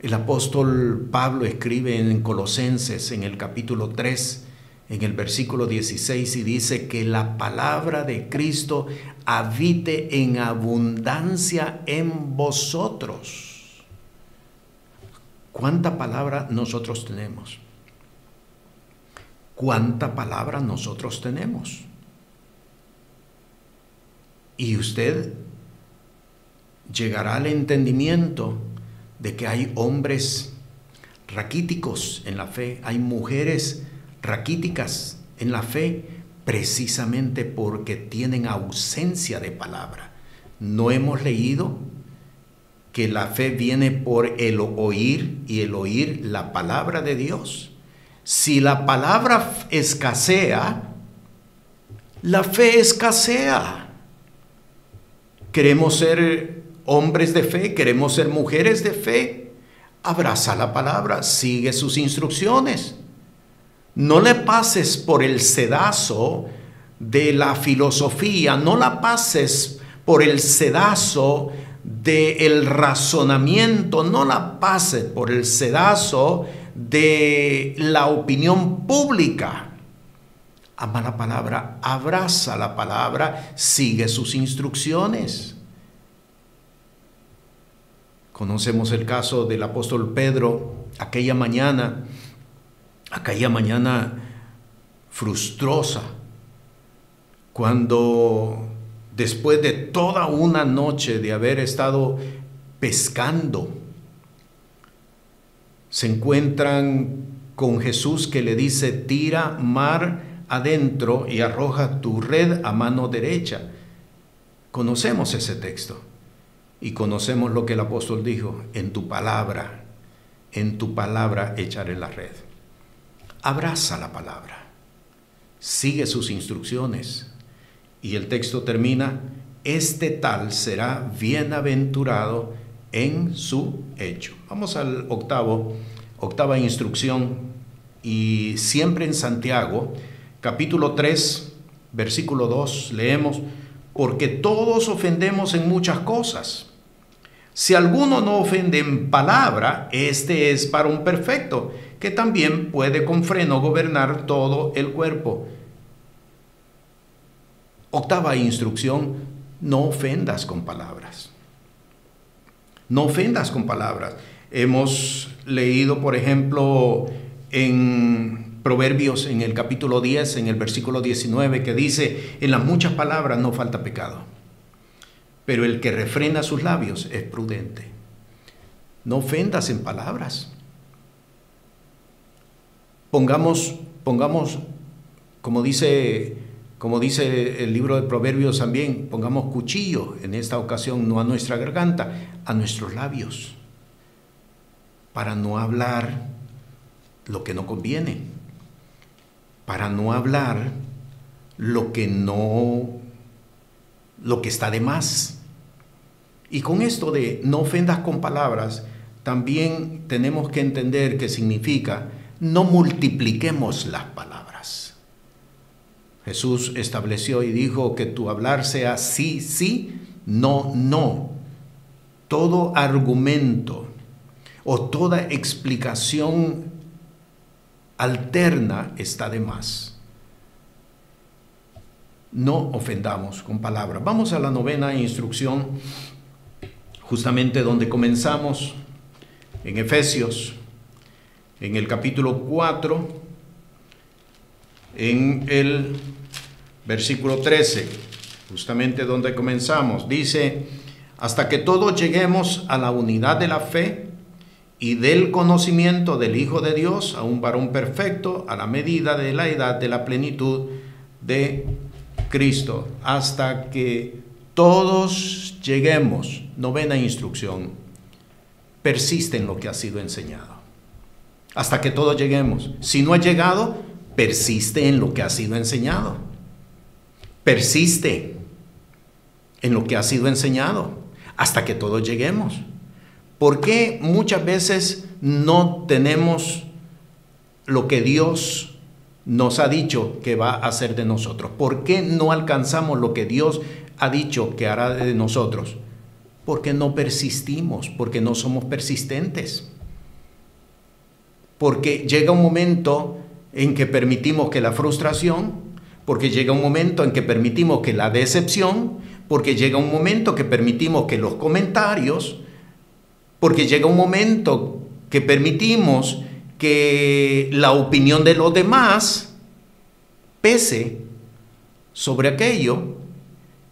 El apóstol Pablo escribe en Colosenses, en el capítulo 3, en el versículo 16, y dice que la palabra de Cristo habite en abundancia en vosotros. ¿Cuánta palabra nosotros tenemos? ¿Cuánta palabra nosotros tenemos? Y usted llegará al entendimiento de que hay hombres raquíticos en la fe, hay mujeres raquíticas en la fe, precisamente porque tienen ausencia de palabra. ¿No hemos leído que la fe viene por el oír y el oír la palabra de Dios? Si la palabra escasea, la fe escasea. Queremos ser hombres de fe, queremos ser mujeres de fe. Abraza la palabra, sigue sus instrucciones. No le pases por el sedazo de la filosofía, no la pases por el sedazo del razonamiento, no la pases por el sedazo de la opinión pública. Ama la palabra, abraza la palabra, sigue sus instrucciones. Conocemos el caso del apóstol Pedro, aquella mañana frustrosa, cuando después de toda una noche de haber estado pescando, se encuentran con Jesús, que le dice: tira mar adentro y arroja tu red a mano derecha. Conocemos ese texto y conocemos lo que el apóstol dijo: en tu palabra echaré la red. Abraza la palabra, sigue sus instrucciones, y el texto termina: este tal será bienaventurado en su hecho. Vamos al octava instrucción, y siempre en Santiago, capítulo 3, versículo 2, leemos: porque todos ofendemos en muchas cosas. Si alguno no ofende en palabra, este es varón perfecto, que también puede con freno gobernar todo el cuerpo. Octava instrucción: no ofendas con palabras. No ofendas con palabras. Hemos leído, por ejemplo, en Proverbios, en el capítulo 10, en el versículo 19, que dice: en las muchas palabras no falta pecado, pero el que refrena sus labios es prudente. No ofendas en palabras. Pongamos, como dice el libro de Proverbios también, pongamos cuchillo en esta ocasión, no a nuestra garganta, a nuestros labios, para no hablar lo que no conviene, para no hablar lo que está de más. Y con esto de no ofendas con palabras, también tenemos que entender que significa no multipliquemos las palabras. Jesús estableció y dijo que tu hablar sea sí, sí, no, no. Todo argumento o toda explicación alterna está de más. No ofendamos con palabras. Vamos a la novena instrucción, justamente donde comenzamos, en Efesios, en el capítulo 4, en el versículo 13, justamente donde comenzamos. Dice: hasta que todos lleguemos a la unidad de la fe y del conocimiento del Hijo de Dios, a un varón perfecto, a la medida de la edad de la plenitud de Cristo. Hasta que todos lleguemos. Novena instrucción: persiste en lo que ha sido enseñado. Hasta que todos lleguemos. Si no has llegado, persiste en lo que ha sido enseñado. Persiste en lo que ha sido enseñado hasta que todos lleguemos. ¿Por qué muchas veces no tenemos lo que Dios nos ha dicho que va a hacer de nosotros? ¿Por qué no alcanzamos lo que Dios ha dicho que hará de nosotros? Porque no persistimos, porque no somos persistentes. Porque llega un momento en que permitimos que la frustración, porque llega un momento en que permitimos que la decepción, porque llega un momento que permitimos que los comentarios, porque llega un momento que permitimos que la opinión de los demás pese sobre aquello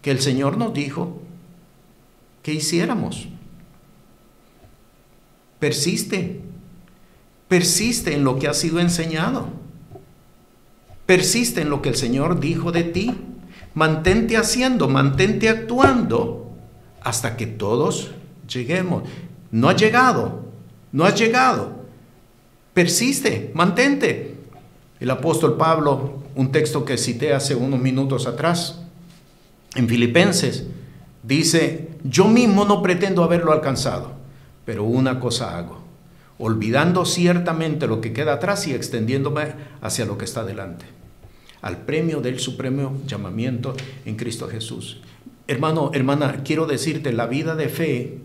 que el Señor nos dijo que hiciéramos. Persiste en lo que ha sido enseñado. Persiste en lo que el Señor dijo de ti. Mantente haciendo, mantente actuando hasta que todos lleguemos. No has llegado. Persiste, mantente. El apóstol Pablo, un texto que cité hace unos minutos atrás, en Filipenses, dice: yo mismo no pretendo haberlo alcanzado, pero una cosa hago, olvidando ciertamente lo que queda atrás y extendiéndome hacia lo que está delante, al premio del supremo llamamiento en Cristo Jesús. Hermano, hermana, quiero decirte, la vida de fe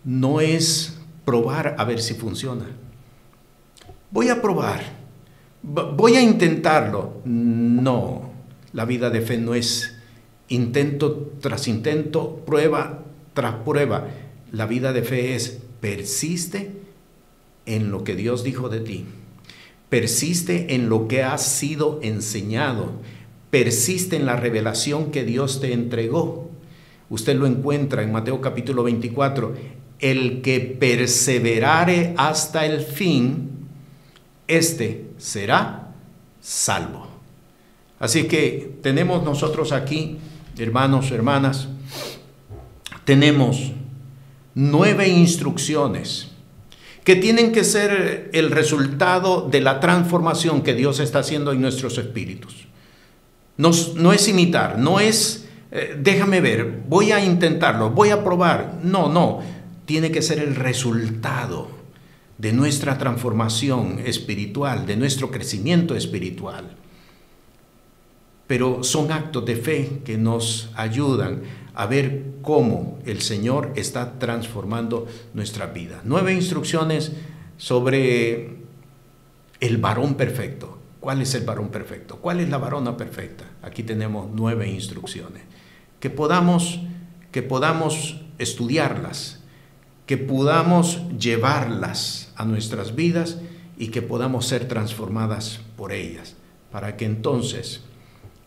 no es probar a ver si funciona. Voy a probar, voy a intentarlo. No, la vida de fe no es intento tras intento, prueba tras prueba. La vida de fe es: persiste en lo que Dios dijo de ti. Persiste en lo que has sido enseñado. Persiste en la revelación que Dios te entregó. Usted lo encuentra en Mateo capítulo 24. El que perseverare hasta el fin, este será salvo. Así que tenemos nosotros aquí, hermanos, hermanas, tenemos 9 instrucciones que tienen que ser el resultado de la transformación que Dios está haciendo en nuestros espíritus. No es imitar, no es déjame ver, voy a intentarlo, voy a probar. No, tiene que ser el resultado de nuestra transformación espiritual, de nuestro crecimiento espiritual. Pero son actos de fe que nos ayudan a ver cómo el Señor está transformando nuestra vida. 9 instrucciones sobre el varón perfecto. ¿Cuál es el varón perfecto? ¿Cuál es la varona perfecta? Aquí tenemos 9 instrucciones. Que podamos estudiarlas, que podamos llevarlas a nuestras vidas y que podamos ser transformadas por ellas, para que entonces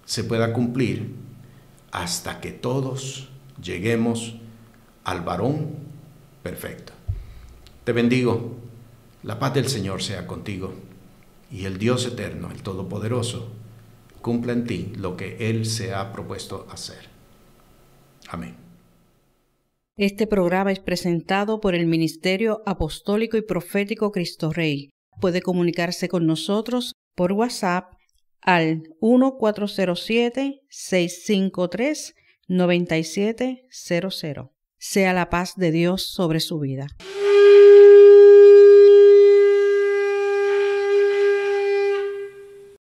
se pueda cumplir hasta que todos lleguemos al varón perfecto. Te bendigo, la paz del Señor sea contigo y el Dios eterno, el Todopoderoso, cumpla en ti lo que Él se ha propuesto hacer. Amén. Este programa es presentado por el Ministerio Apostólico y Profético Cristo Rey. Puede comunicarse con nosotros por WhatsApp al 1407-653-9700. Sea la paz de Dios sobre su vida.